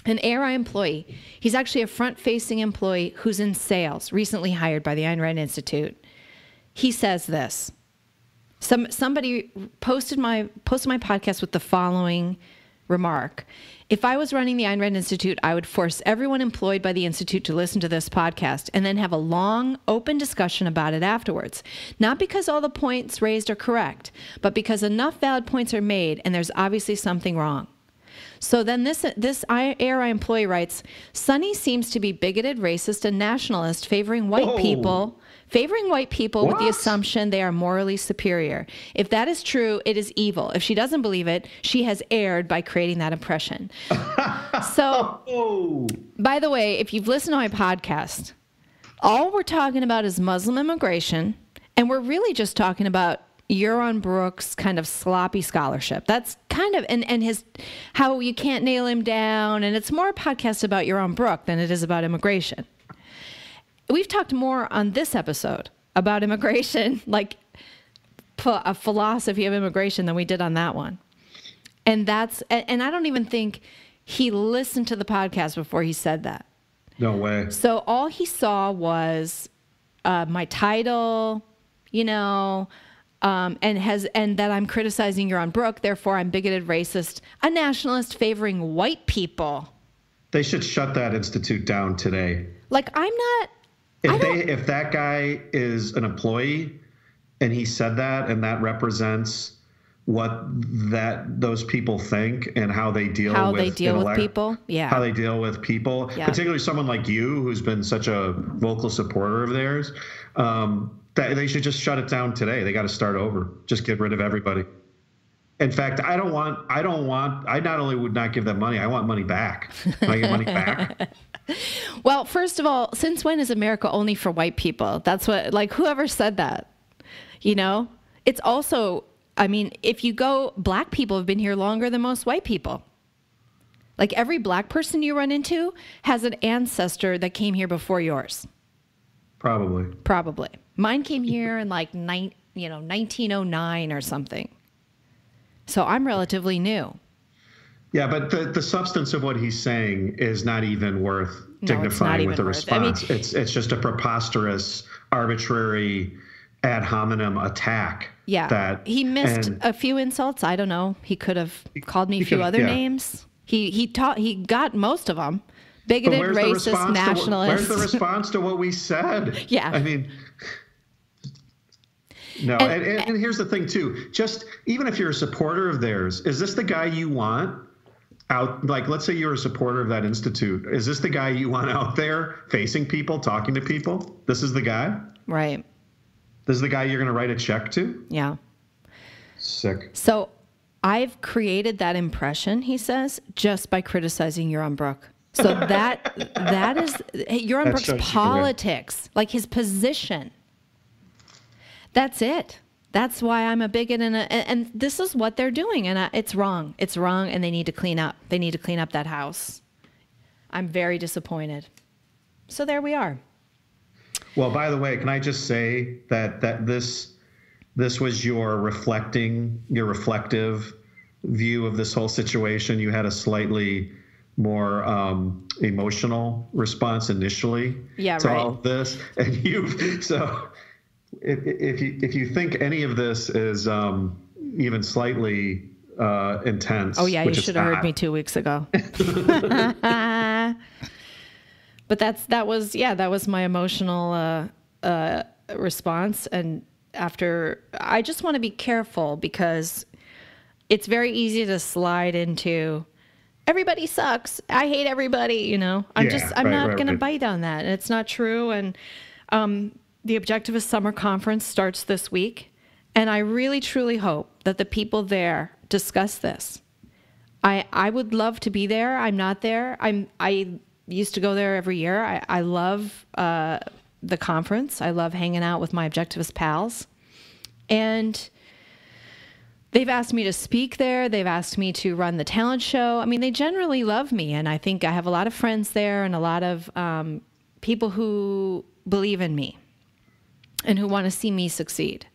An ARI employee, he's actually a front-facing employee who's in sales, recently hired by the Ayn Rand Institute. He says this. Somebody posted my podcast with the following remark. If I was running the Ayn Rand Institute, I would force everyone employed by the Institute to listen to this podcast and then have a long, open discussion about it afterwards. Not because all the points raised are correct, but because enough valid points are made and there's obviously something wrong. So then this ARI employee writes, Sonny seems to be bigoted, racist, and nationalist, favoring white people with the assumption they are morally superior. If that is true, it is evil. If she doesn't believe it, she has erred by creating that impression. So, by the way, if you've listened to my podcast, all we're talking about is Muslim immigration, and we're really just talking about Yaron Brook's kind of sloppy scholarship. That's kind of, and his, how you can't nail him down. And it's more a podcast about Yaron Brook than it is about immigration. We've talked more on this episode about immigration, like a philosophy of immigration, than we did on that one. And I don't even think he listened to the podcast before he said that. No way. So all he saw was my title, and that I'm criticizing Yaron Brook, therefore I'm bigoted, racist, a nationalist favoring white people. They should shut that institute down today. Like, I'm not. If that guy is an employee and he said that, and that represents what those people think and how they deal with people, how they deal with people, particularly someone like you who's been such a vocal supporter of theirs. That they should just shut it down today. They got to start over. Just get rid of everybody. In fact, I not only would not give them money, I want money back. Can I get money back? Well, first of all, since when is America only for white people? That's what, like, whoever said that, it's also, I mean, if you go, black people have been here longer than most white people. Like, every black person you run into has an ancestor that came here before yours. Probably. Mine came here in like 1909 or something. So I'm relatively new. Yeah, but the substance of what he's saying is not even worth dignifying with a response. I mean, it's just a preposterous, arbitrary, ad hominem attack. Yeah, that he missed a few insults. I don't know. He could have called me a few other names. He got most of them. Bigoted, racist, nationalist. Where's the response to what we said? Yeah. I mean, no. And here's the thing, too. Just even if you're a supporter of theirs, is this the guy you want out? Like, let's say you're a supporter of that institute. Is this the guy you want out there facing people, talking to people? This is the guy? Right. This is the guy you're going to write a check to? Yeah. Sick. So I've created that impression, he says, just by criticizing Yaron Brook. So that is Yaron Brook's politics, like his position. That's it. That's why I'm a bigot, and this is what they're doing, and it's wrong. It's wrong, and they need to clean up. They need to clean up that house. I'm very disappointed. So there we are. Well, by the way, can I just say that this was your reflective view of this whole situation? You had a slightly more emotional response initially to all of this, and if you think any of this is even slightly intense, you should have heard me 2 weeks ago. But that was my emotional response, and after, I just want to be careful because it's very easy to slide into everybody sucks. I hate everybody, I'm not going to bite on that. And it's not true. And the Objectivist Summer Conference starts this week. And I really, truly hope that the people there discuss this. I would love to be there. I'm not there. I used to go there every year. I love the conference. I love hanging out with my Objectivist pals. And they've asked me to speak there. They've asked me to run the talent show. I mean, they generally love me, and I think I have a lot of friends there and a lot of people who believe in me and who want to see me succeed.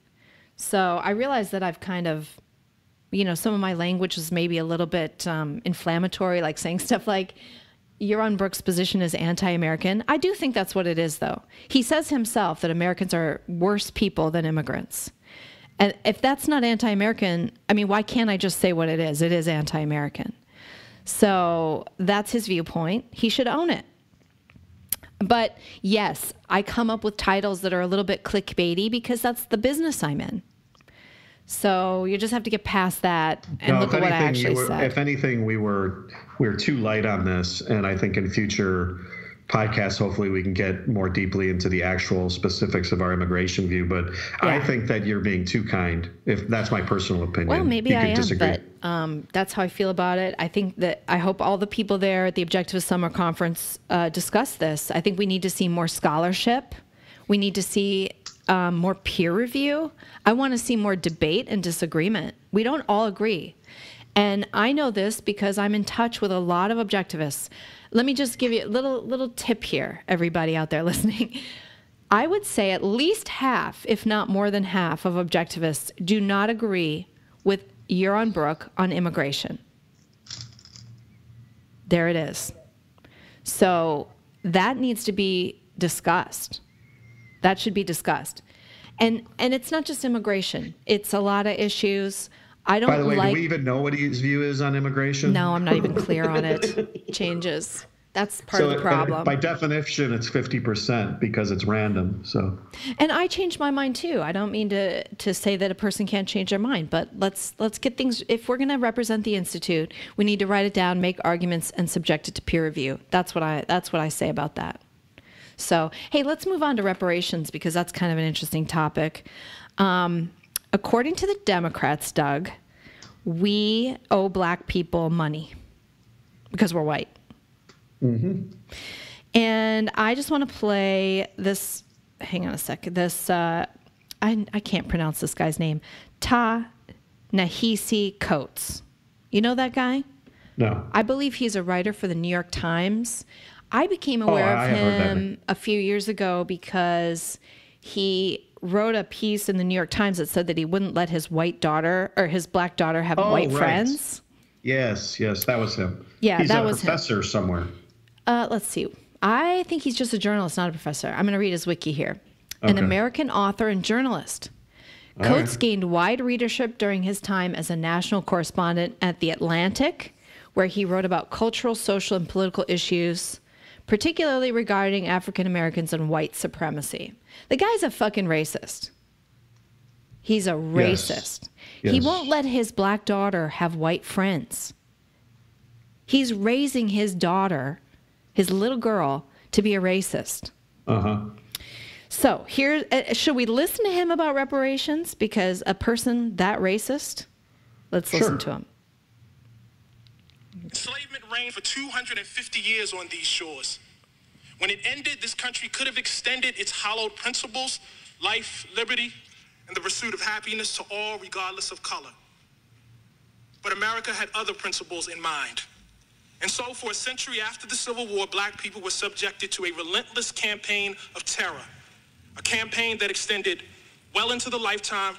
So I realize that I've kind of, some of my language is maybe a little bit inflammatory, like saying stuff like, Yaron Brook's position is anti-American. I do think that's what it is, though. He says himself that Americans are worse people than immigrants. And if that's not anti-American, I mean, why can't I just say what it is? It is anti-American. So that's his viewpoint. He should own it. But yes, I come up with titles that are a little bit clickbaity because that's the business I'm in. So you just have to get past that and look at what I actually said. If anything, we were too light on this, and I think in future podcasts, hopefully we can get more deeply into the actual specifics of our immigration view. But I think that you're being too kind. If that's my personal opinion. Well, maybe I am, but that's how I feel about it. I hope all the people there at the Objectivist Summer Conference discuss this. I think we need to see more scholarship. We need to see more peer review. I want to see more debate and disagreement. We don't all agree. And I know this because I'm in touch with a lot of objectivists. Let me just give you a little tip here, everybody out there listening. I would say at least half, if not more than half, of objectivists do not agree with Yaron Brook on immigration. There it is. So that needs to be discussed. That should be discussed. And it's not just immigration. It's a lot of issues. I don't. By the way, do we even know what his view is on immigration? No, I'm not even clear on it. Changes. That's part of the problem. By definition, it's 50% because it's random. So. And I changed my mind too. I don't mean to say that a person can't change their mind, but let's get things. If we're going to represent the Institute, we need to write it down, make arguments, and subject it to peer review. That's what I say about that. So, hey, let's move on to reparations because that's kind of an interesting topic. According to the Democrats, Doug, we owe black people money because we're white. Mm-hmm. And I just want to play this. Hang on a second. This I can't pronounce this guy's name. Ta-Nehisi Coates. You know that guy? No. I believe he's a writer for the New York Times. I became aware of him a few years ago because he wrote a piece in the New York Times that said that he wouldn't let his white daughter or his black daughter have white friends. Yes, that was him. Yeah, he's a professor somewhere. Let's see. I think he's just a journalist, not a professor. I'm going to read his wiki here. Okay. An American author and journalist. Coates gained wide readership during his time as a national correspondent at The Atlantic, where he wrote about cultural, social, and political issues, particularly regarding African Americans and white supremacy. The guy's a fucking racist. He's a racist. Yes. He won't let his black daughter have white friends. He's raising his daughter, his little girl, to be a racist. Uh-huh. So here, should we listen to him about reparations? Because a person that racist, let's listen to him. Enslavement reigned for 250 years on these shores. When it ended, this country could have extended its hallowed principles, life, liberty, and the pursuit of happiness to all regardless of color. But America had other principles in mind. And so for a century after the Civil War, black people were subjected to a relentless campaign of terror, a campaign that extended well into the lifetime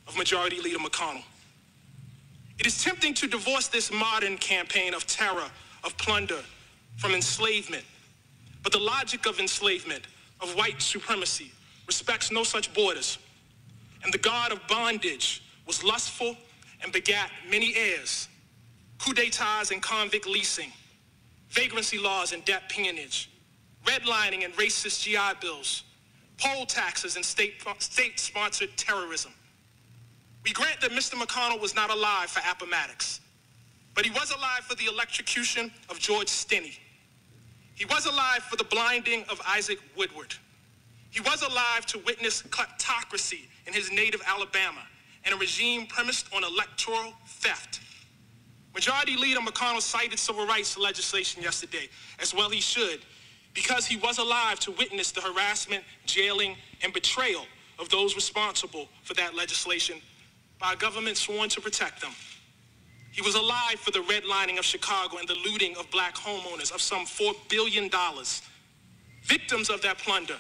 of Majority Leader McConnell. It is tempting to divorce this modern campaign of terror, of plunder, from enslavement. But the logic of enslavement, of white supremacy, respects no such borders. And the god of bondage was lustful and begat many heirs. Coup d'etats and convict leasing, vagrancy laws and debt peonage, redlining and racist GI bills, poll taxes and state-sponsored terrorism. We grant that Mr. McConnell was not alive for Appomattox, but he was alive for the electrocution of George Stinney. He was alive for the blinding of Isaac Woodward. He was alive to witness kleptocracy in his native Alabama and a regime premised on electoral theft. Majority Leader McConnell cited civil rights legislation yesterday, as well he should, because he was alive to witness the harassment, jailing, and betrayal of those responsible for that legislation by a government sworn to protect them. He was alive for the redlining of Chicago and the looting of black homeowners of some $4 billion. Victims of that plunder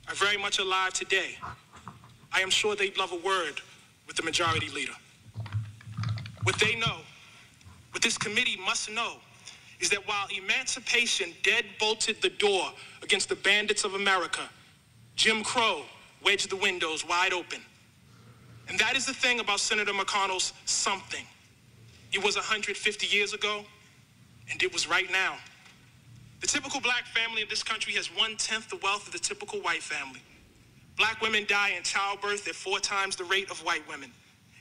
are very much alive today. I am sure they'd love a word with the Majority Leader. What they know, what this committee must know, is that while emancipation dead-bolted the door against the bandits of America, Jim Crow wedged the windows wide open. And that is the thing about Senator McConnell's something. It was 150 years ago, and it was right now. The typical black family in this country has 1/10 the wealth of the typical white family. Black women die in childbirth at 4 times the rate of white women.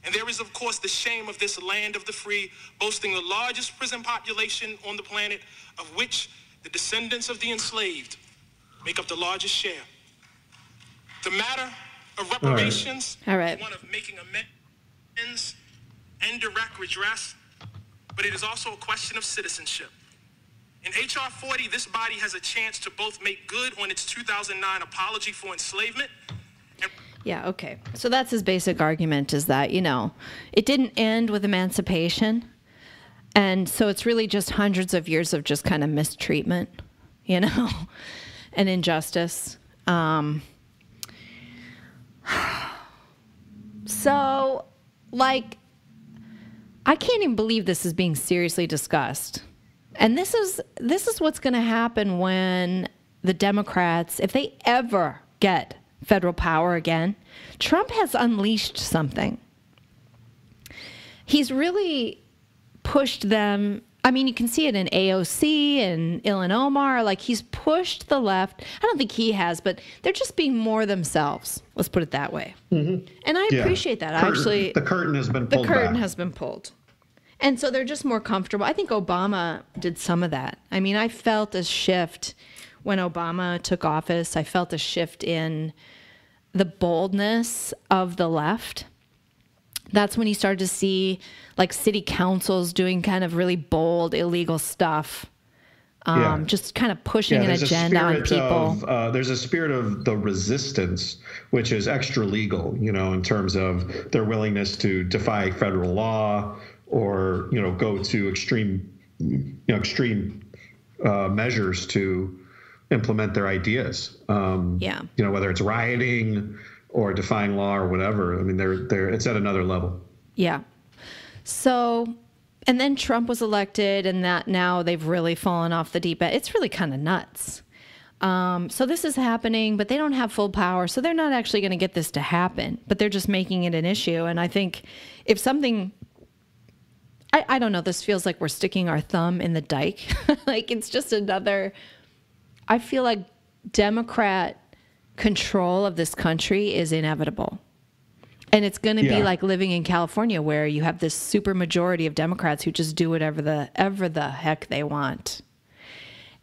And there is, of course, the shame of this land of the free, boasting the largest prison population on the planet, of which the descendants of the enslaved make up the largest share. The matter of reparations is one of making amends and direct redress, but it is also a question of citizenship. In H.R. 40, this body has a chance to both make good on its 2009 apology for enslavement. Yeah, okay. So that's his basic argument, is that, it didn't end with emancipation. And so it's really just hundreds of years of just kind of mistreatment, and injustice. So, I can't even believe this is being seriously discussed. And this is what's going to happen when the Democrats, if they ever get federal power again, Trump has unleashed something. He's really pushed them. I mean, you can see it in AOC and Ilhan Omar. He's pushed the left. I don't think he has, but they're just being more themselves. Let's put it that way. Mm-hmm. And I appreciate that. The curtain has been pulled. The curtain has been pulled. And so they're just more comfortable. I think Obama did some of that. I mean, I felt a shift when Obama took office. I felt a shift in the boldness of the left. That's when you started to see city councils doing kind of really bold, illegal stuff. Just kind of pushing an agenda on people. There's a spirit of the resistance, which is extra legal, in terms of their willingness to defy federal law or, go to extreme measures to implement their ideas. Whether it's rioting or defying law or whatever. I mean, it's at another level. Yeah. So, and then Trump was elected, and that now they've really fallen off the deep end. It's really kind of nuts. So this is happening, but they don't have full power, so they're not actually going to get this to happen, but they're just making it an issue. And I think if something, I don't know, this feels like we're sticking our thumb in the dike. It's just another, I feel like Democrat control of this country is inevitable. And it's going to be like living in California, where you have this super majority of Democrats who just do whatever the heck they want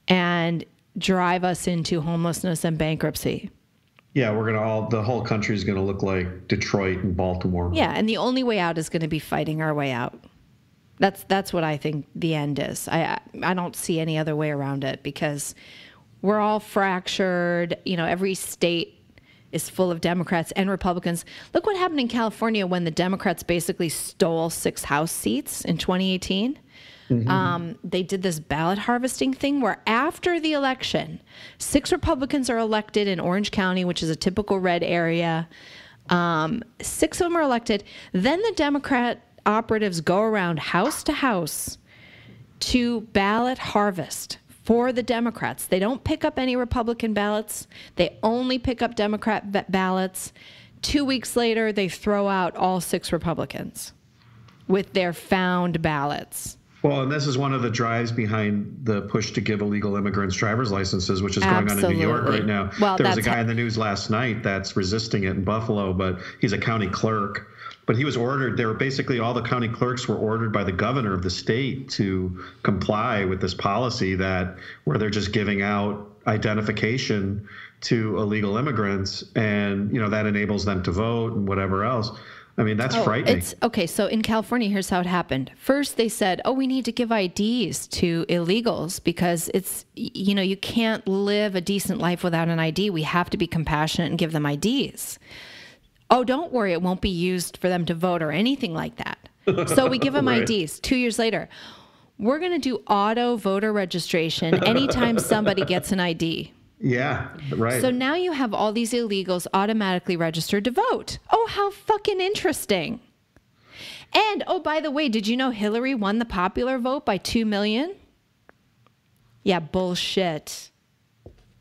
and drive us into homelessness and bankruptcy. Yeah, the whole country is going to look like Detroit and Baltimore. Yeah, and the only way out is going to be fighting our way out. That's what I think the end is. I don't see any other way around it, because we're all fractured. Every state is full of Democrats and Republicans. Look what happened in California when the Democrats basically stole 6 House seats in 2018. Mm-hmm. They did this ballot harvesting thing where after the election, 6 Republicans are elected in Orange County, which is a typical red area. 6 of them are elected. Then the Democrat operatives go around house to house to ballot harvest for the Democrats. They don't pick up any Republican ballots. They only pick up Democrat ballots. 2 weeks later, they throw out all 6 Republicans with their found ballots. Well, and this is one of the drives behind the push to give illegal immigrants driver's licenses, which is going on in New York right now. Well, there was a guy in the news last night that's resisting it in Buffalo, but he's a county clerk. But he was ordered, all the county clerks were ordered by the governor of the state to comply with this policy where they're just giving out identification to illegal immigrants, and, that enables them to vote and whatever else. I mean, that's frightening. Okay, so in California, here's how it happened. First, they said, we need to give IDs to illegals because it's, you can't live a decent life without an ID. We have to be compassionate and give them IDs. Oh, don't worry, it won't be used for them to vote or anything like that. So we give them right. IDs. 2 years later, we're going to do auto voter registration anytime somebody gets an ID. Yeah, right. So now you have all these illegals automatically registered to vote. Oh, how fucking interesting. And, by the way, did you know Hillary won the popular vote by 2 million? Yeah, bullshit.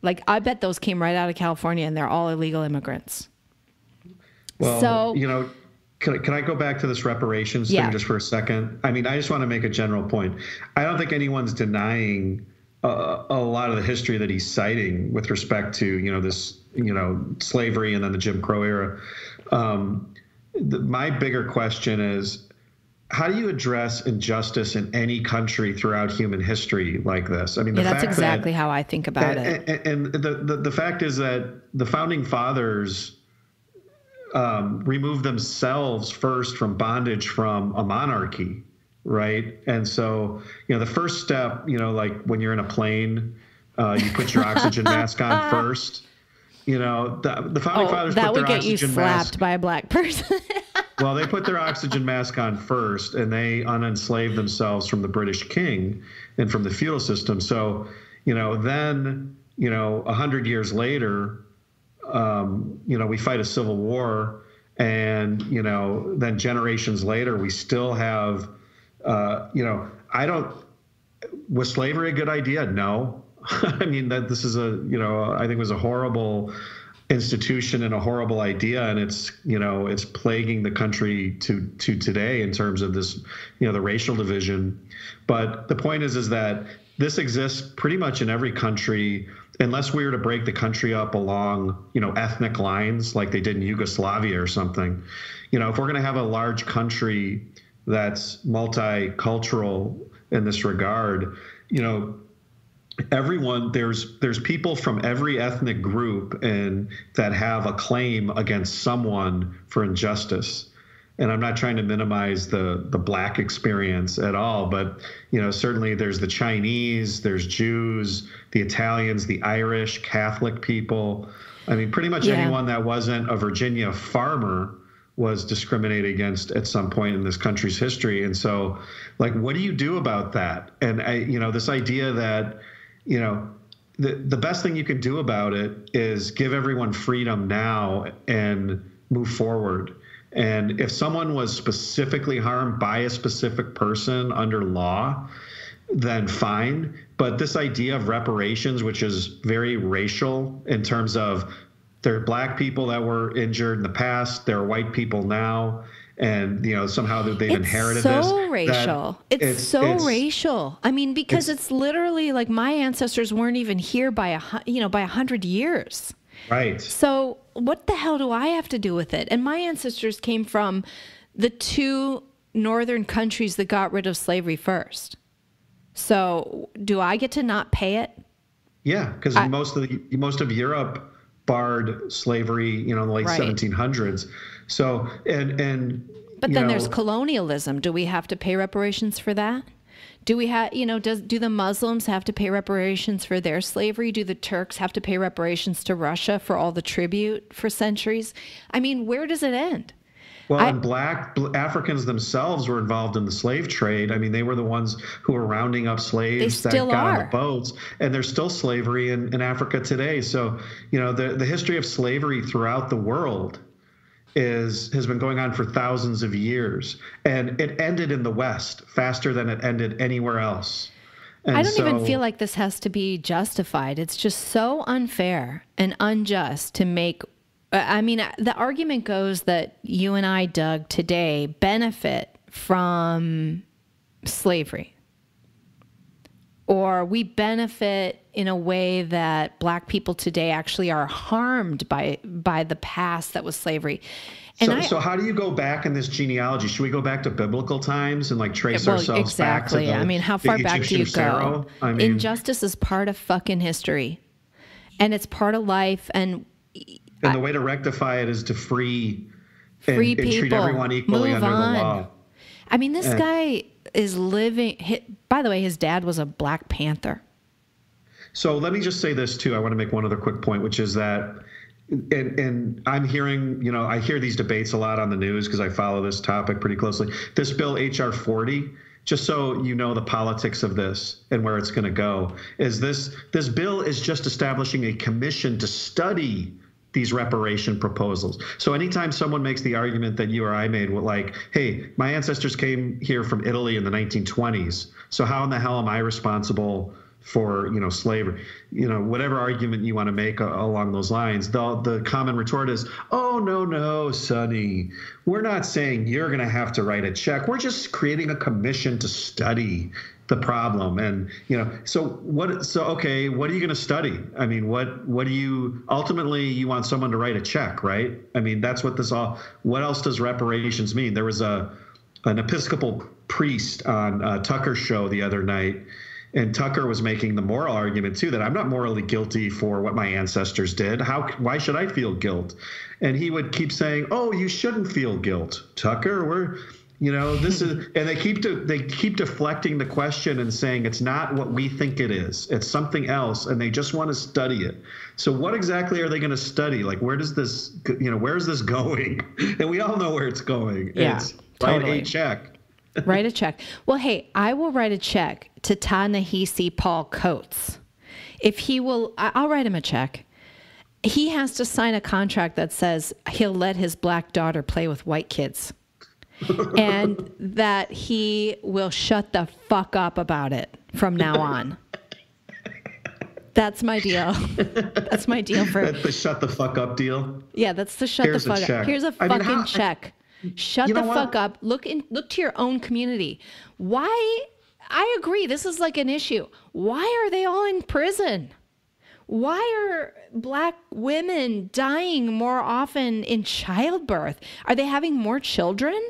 I bet those came right out of California, and they're all illegal immigrants. Well, can I go back to this reparations thing just for a second? I mean, I just want to make a general point. I don't think anyone's denying a lot of the history that he's citing with respect to, this, slavery and then the Jim Crow era. my bigger question is, how do you address injustice in any country throughout human history like this? I mean, that's exactly how I think about it. And the fact is that the founding fathers removed themselves first from bondage from a monarchy, right? And so, the first step, like when you're in a plane, you put your oxygen mask on first. The founding fathers that put would their get you oxygen slapped mask. by a black person. Well, they put their oxygen mask on first, and they unenslaved themselves from the British king and from the feudal system. So, then, 100 years later, we fight a civil war, and, then generations later, we still have, was slavery a good idea? No. I mean, that this is I think it was a horrible institution and a horrible idea, and it's plaguing the country to today in terms of this, the racial division. But the point is that this exists pretty much in every country, unless we were to break the country up along, ethnic lines like they did in Yugoslavia or something. If we're going to have a large country that's multicultural in this regard, everyone, there's people from every ethnic group and that have a claim against someone for injustice. And I'm not trying to minimize the black experience at all, but certainly there's the Chinese, there's Jews, the Italians, the Irish, Catholic people. I mean, pretty much anyone that wasn't a Virginia farmer was discriminated against at some point in this country's history. And so, what do you do about that? And this idea that the best thing you can do about it is give everyone freedom now and move forward. And if someone was specifically harmed by a specific person under law, then fine. But this idea of reparations, which is very racial in terms of there are black people that were injured in the past, there are white people now, and somehow that they've inherited this. It's so racial. It's so racial. I mean, because it's literally like my ancestors weren't even here by 100 years. Right. So what the hell do I have to do with it? And my ancestors came from the two northern countries that got rid of slavery first. So do I get to not pay it? Yeah, because most of Europe barred slavery, in the late 1700s. So, but then there's colonialism. Do we have to pay reparations for that? Do we have, do the Muslims have to pay reparations for their slavery? Do the Turks have to pay reparations to Russia for all the tribute for centuries? I mean, where does it end? Well, and black Africans themselves were involved in the slave trade. I mean, they were the ones who were rounding up slaves that got on the boats, and there's still slavery in Africa today. So, the history of slavery throughout the world has been going on for thousands of years, and it ended in the West faster than it ended anywhere else. And I don't even feel like this has to be justified. It's just so unfair and unjust to make. I mean, the argument goes that you and I, Doug, today benefit from slavery, or we benefit in a way that black people today actually are harmed by the past that was slavery. And so how do you go back in this genealogy? Should we go back to biblical times and trace ourselves back to how far back do you go? I mean, injustice is part of fucking history, and it's part of life. And the way to rectify it is to free people, and treat everyone equally under the law. I mean, this guy is living. By the way, his dad was a Black Panther. So let me just say this too. I want to make one other quick point, which is that, and I'm hearing, I hear these debates a lot on the news because I follow this topic pretty closely. This bill, H.R. 40, just so you know the politics of this and where it's going to go, is this bill is just establishing a commission to study these reparation proposals. So anytime someone makes the argument that you or I made, hey, my ancestors came here from Italy in the 1920s, so how in the hell am I responsible for, slavery? Whatever argument you want to make along those lines, the common retort is, oh, no, Sonny, we're not saying you're going to have to write a check. We're just creating a commission to study the problem. And, so what are you going to study? I mean, what do you, ultimately you want someone to write a check, right? I mean, that's what what else does reparations mean? There was an Episcopal priest on Tucker's show the other night, and Tucker was making the moral argument too, that I'm not morally guilty for what my ancestors did. Why should I feel guilt? And he would keep saying, "Oh, you shouldn't feel guilt, Tucker. This is," and they keep deflecting the question and saying it's not what we think it is. It's something else, and they just want to study it. So what exactly are they going to study? Like, where is this going? And we all know where it's going. Yeah, it's totally. Write a check. Write a check. Well, hey, I will write a check to Ta-Nehisi Paul Coates. If he will, I'll write him a check. He has to sign a contract that says he'll let his black daughter play with white kids. And that he will shut the fuck up about it from now on. That's my deal. That's my deal for... That's the shut the fuck up deal? Yeah, that's the shut the fuck up. Here's a fucking check. Shut the fuck up. Look to your own community. Why? I agree. This is like an issue. Why are they all in prison? Why are black women dying more often in childbirth? Are they having more children?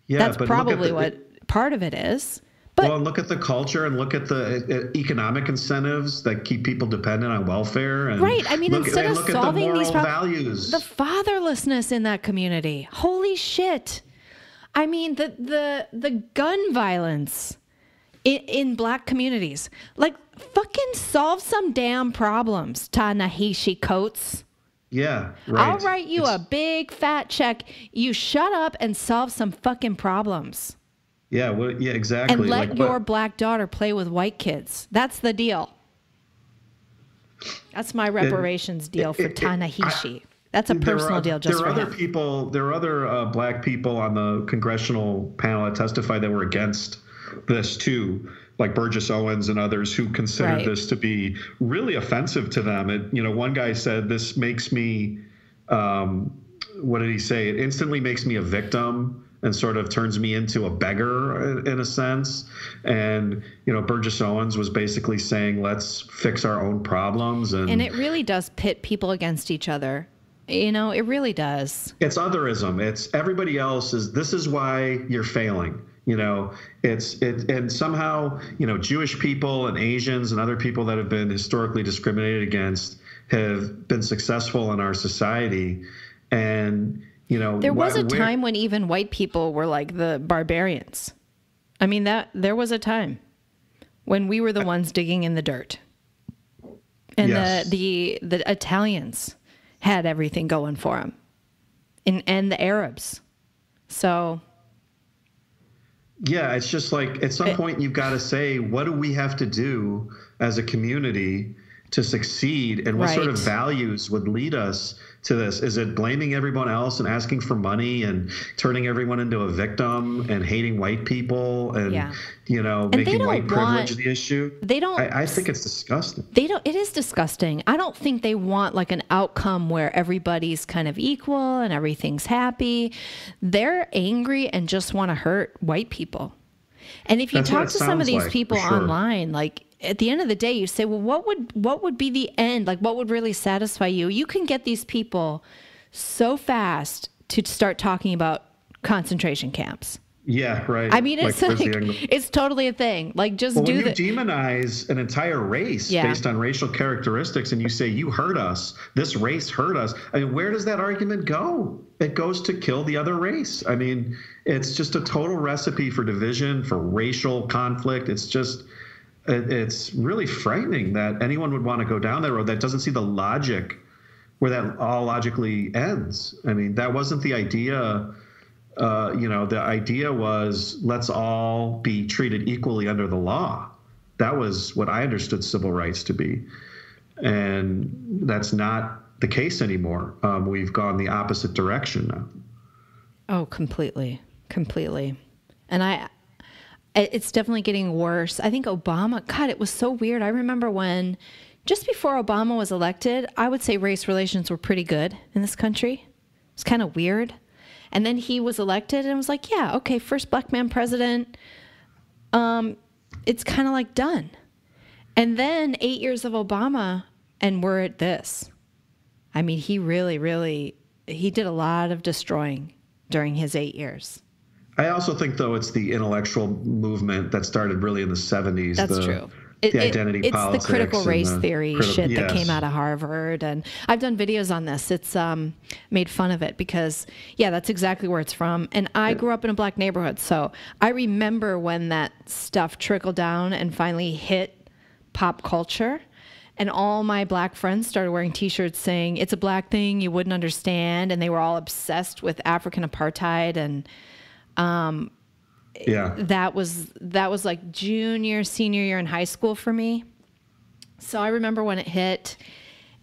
Yeah, that's probably what part of it is. But look at the culture and look at the economic incentives that keep people dependent on welfare. And right. I mean, instead of solving these values, the fatherlessness in that community. Holy shit. I mean, the gun violence in black communities. Like, fucking solve some damn problems, Ta-Nehisi Coates. Yeah, right. I'll write you a big fat check. You shut up and solve some fucking problems. Yeah, yeah, exactly. And let your black daughter play with white kids. That's the deal. That's my reparations deal for Ta-Nehisi. That's a personal deal just for him. There are other black people on the congressional panel that testified that were against this too, like Burgess Owens and others who considered this to be really offensive to them. One guy said, "This makes me," what did he say? "It instantly makes me a victim and sort of turns me into a beggar in a sense." And, Burgess Owens was basically saying, let's fix our own problems. And it really does pit people against each other. It really does. It's otherism. It's everybody else this is why you're failing. And somehow, Jewish people and Asians and other people that have been historically discriminated against have been successful in our society. And, there was a time when even white people were like the barbarians. I mean, there was a time when we were the ones digging in the dirt. And yes. the Italians had everything going for them. And the Arabs. So... yeah, it's just like at some point you've got to say, what do we have to do as a community to succeed? And what sort of values would lead us to this? Is it blaming everyone else and asking for money and turning everyone into a victim and hating white people and, making white privilege the issue? I think it's disgusting. It is disgusting. I don't think they want like an outcome where everybody's kind of equal and everything's happy. They're angry and just want to hurt white people. And if you talk to some of these people online, like, at the end of the day, you say, well, what would be the end? Like, what would really satisfy you? You can get these people so fast to start talking about concentration camps. Yeah, right. I mean, it's it's totally a thing. Like, just when you demonize an entire race based on racial characteristics and you say, you hurt us, this race hurt us. I mean, where does that argument go? It goes to kill the other race. I mean, it's just a total recipe for division, for racial conflict. It's really frightening that anyone would want to go down that road that doesn't see the logic where that all logically ends. I mean, that wasn't the idea. The idea was let's all be treated equally under the law. That was what I understood civil rights to be. And that's not the case anymore. We've gone the opposite direction now. Oh, completely. And it's definitely getting worse. I think Obama, God, it was so weird. I remember when, just before Obama was elected, I would say race relations were pretty good in this country. It's kind of weird. And then he was elected and was like, yeah, okay, first black man president. it's kind of like done. And then 8 years of Obama, and we're at this. I mean, he really, he did a lot of destroying during his 8 years. I also think, though, it's the intellectual movement that started really in the 70s. That's true. The identity politics. It's the critical race theory shit that came out of Harvard. And I've done videos on this. It's made fun of it because, yeah, that's exactly where it's from. And I grew up in a black neighborhood. So I remember when that stuff trickled down and finally hit pop culture. And all my black friends started wearing T-shirts saying, it's a black thing you wouldn't understand. And they were all obsessed with African apartheid. And that was like junior, senior year in high school for me. So I remember when it hit.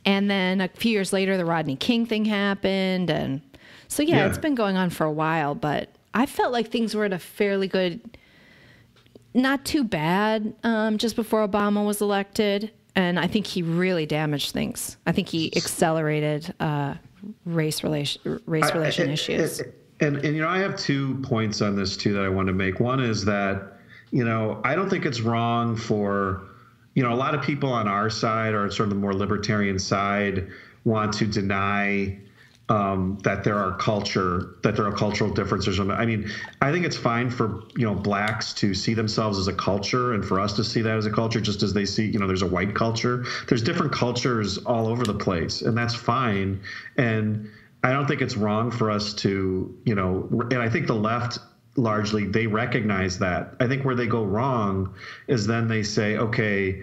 And then a few years later, the Rodney King thing happened. And so, yeah, it's been going on for a while. But I felt like things were at a fairly good, not too bad, just before Obama was elected. And I think he really damaged things. I think he accelerated race relation issues. And you know, I have 2 points on this too that I want to make. One is that, you know, I don't think it's wrong for, you know, a lot of people on our side or sort of the more libertarian side want to deny that there are cultural differences. I mean, I think it's fine for, you know, blacks to see themselves as a culture and for us to see that as a culture, just as they see, you know, there's a white culture. There's different cultures all over the place, and that's fine. And I don't think it's wrong for us to, you know, and I think the left largely, they recognize that. I think where they go wrong is then they say, okay,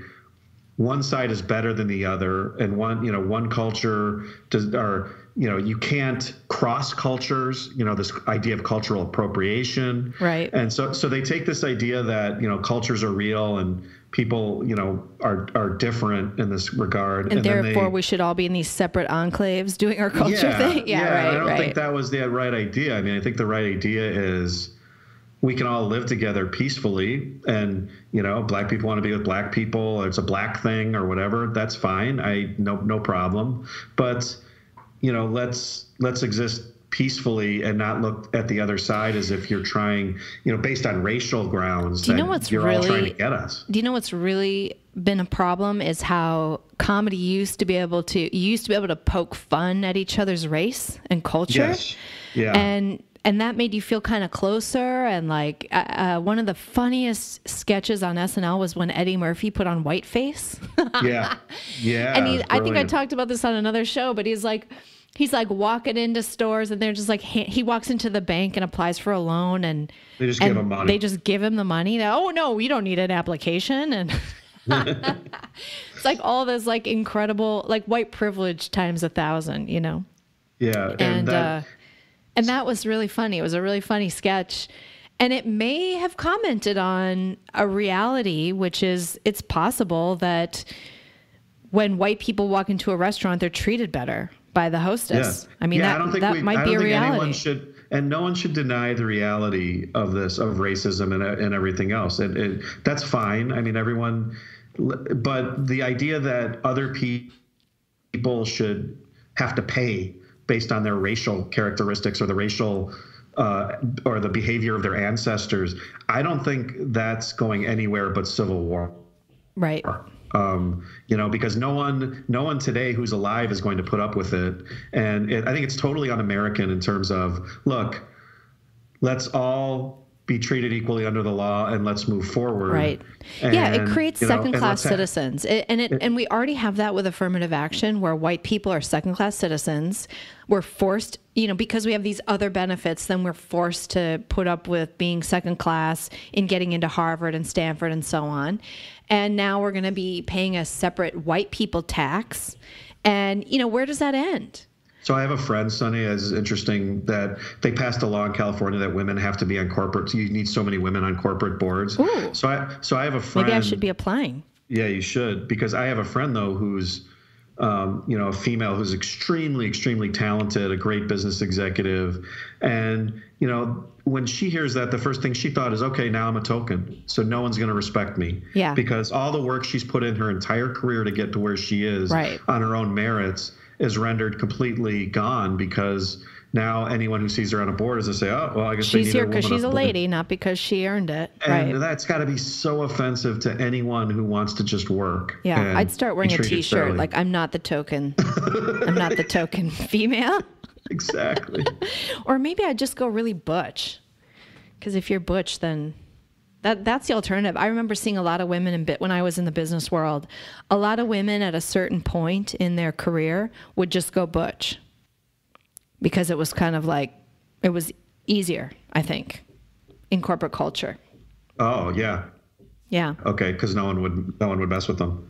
one side is better than the other, and one culture does, or, you know, you can't cross cultures, you know, this idea of cultural appropriation. Right. And so they take this idea that, you know, cultures are real and people, you know, are different in this regard. And therefore we should all be in these separate enclaves doing our culture thing. Yeah, right. I don't think that was the right idea. I mean, I think the right idea is we can all live together peacefully, and, you know, black people want to be with black people, or it's a black thing or whatever. That's fine. No problem. But, you know, let's exist peacefully and not look at the other side as if you're trying, you know, based on racial grounds. You're all trying to get us. Do you know what's really been a problem is how comedy used to be able to poke fun at each other's race and culture. Yes. Yeah. And that made you feel kind of closer. And like one of the funniest sketches on SNL was when Eddie Murphy put on whiteface. Yeah. And I think I talked about this on another show, but he's like walking into stores, and they're just like, he walks into the bank and applies for a loan, and they just give him money. They just give him the money. Oh no, you don't need an application. And it's like all this like incredible, like white privilege times 1,000, you know? Yeah. And that was really funny. It was a really funny sketch. And it may have commented on a reality, which is it's possible that when white people walk into a restaurant, they're treated better by the hostess. Yeah. I mean, that might be a reality. And no one should deny the reality of this, of racism and everything else. That's fine. I mean, but the idea that other people should have to pay based on their racial characteristics or the racial or the behavior of their ancestors, I don't think that's going anywhere but civil war. Right. You know, because no one today who's alive is going to put up with it. And I think it's totally un-American in terms of, look, let's all be treated equally under the law and let's move forward. Right. Yeah, it creates second-class citizens. And we already have that with affirmative action, where white people are second-class citizens. We're forced, you know, because we have these other benefits, then we're forced to put up with being second-class in getting into Harvard and Stanford and so on. And now we're going to be paying a separate white people tax. And, you know, where does that end? So I have a friend, Sonny, it's interesting that they passed a law in California that women have to be on corporate. You need so many women on corporate boards. Ooh. So I have a friend. Maybe I should be applying. Yeah, you should, because I have a friend though who's, you know, a female who's extremely, extremely talented, a great business executive, and you know, when she hears that, the first thing she thought is, okay, now I'm a token, so no one's going to respect me. Yeah. Because all the work she's put in her entire career to get to where she is on her own merits is rendered completely gone because Now anyone who sees her on a board is to say, oh, well, I guess she's here because she's a lady, not because she earned it. And right. That's got to be so offensive to anyone who wants to just work. Yeah, I'd start wearing a T-shirt like I'm not the token. I'm not the token female. Exactly. Or maybe I'd just go really butch, because if you're butch, then that's the alternative. I remember seeing a lot of women when I was in the business world. A lot of women at a certain point in their career would just go butch, because it was kind of like, it was easier, I think, in corporate culture. Oh, yeah. Yeah. Okay, because no one would mess with them.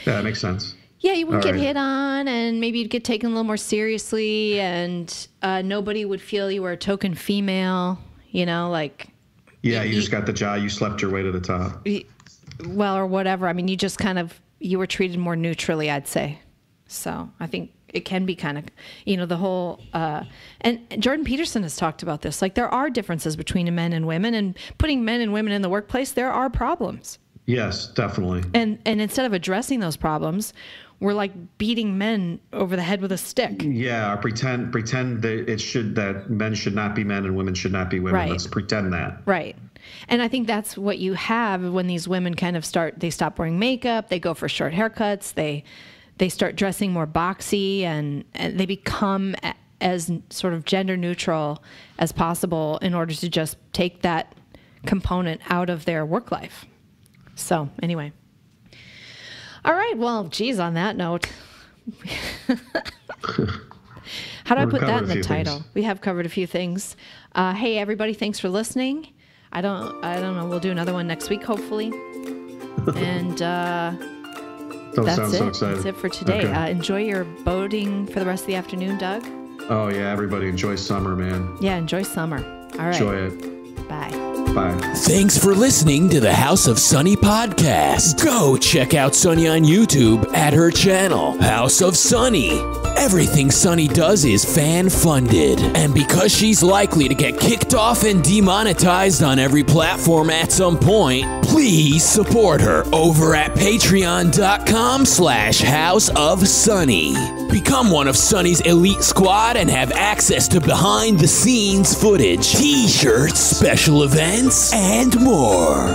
Yeah, that makes sense. Yeah, you wouldn't get hit on, and maybe you'd get taken a little more seriously, and nobody would feel you were a token female, like... Yeah, you just got the job, you slept your way to the top. Well, or whatever. I mean, you just you were treated more neutrally, I'd say. So I think it can be kind of, the whole, and Jordan Peterson has talked about this. Like, there are differences between men and women, and putting men and women in the workplace, there are problems. Yes, definitely. And instead of addressing those problems, we're like beating men over the head with a stick. Yeah, or pretend that men should not be men and women should not be women. Right. Let's pretend that. Right. And I think that's what you have when these women kind of they stop wearing makeup, they go for short haircuts, they start dressing more boxy, and they become as sort of gender neutral as possible in order to just take that component out of their work life. So anyway. All right. Well, geez, on that note, how do I put that in the title? Things. We have covered a few things. Hey, everybody, thanks for listening. I don't know. We'll do another one next week, hopefully. And that's it. That's it for today. Okay. Enjoy your boating for the rest of the afternoon, Doug. Oh, yeah, everybody. Enjoy summer, man. Yeah, enjoy summer. All right. Enjoy it. Bye. Bye. Thanks for listening to the House of Sunny podcast. Go check out Sunny on YouTube at her channel, House of Sunny. Everything Sunny does is fan-funded, and because she's likely to get kicked off and demonetized on every platform at some point, please support her over at patreon.com/House of Sunny. Become one of Sunny's elite squad and have access to behind-the-scenes footage, t-shirts, special events, and more.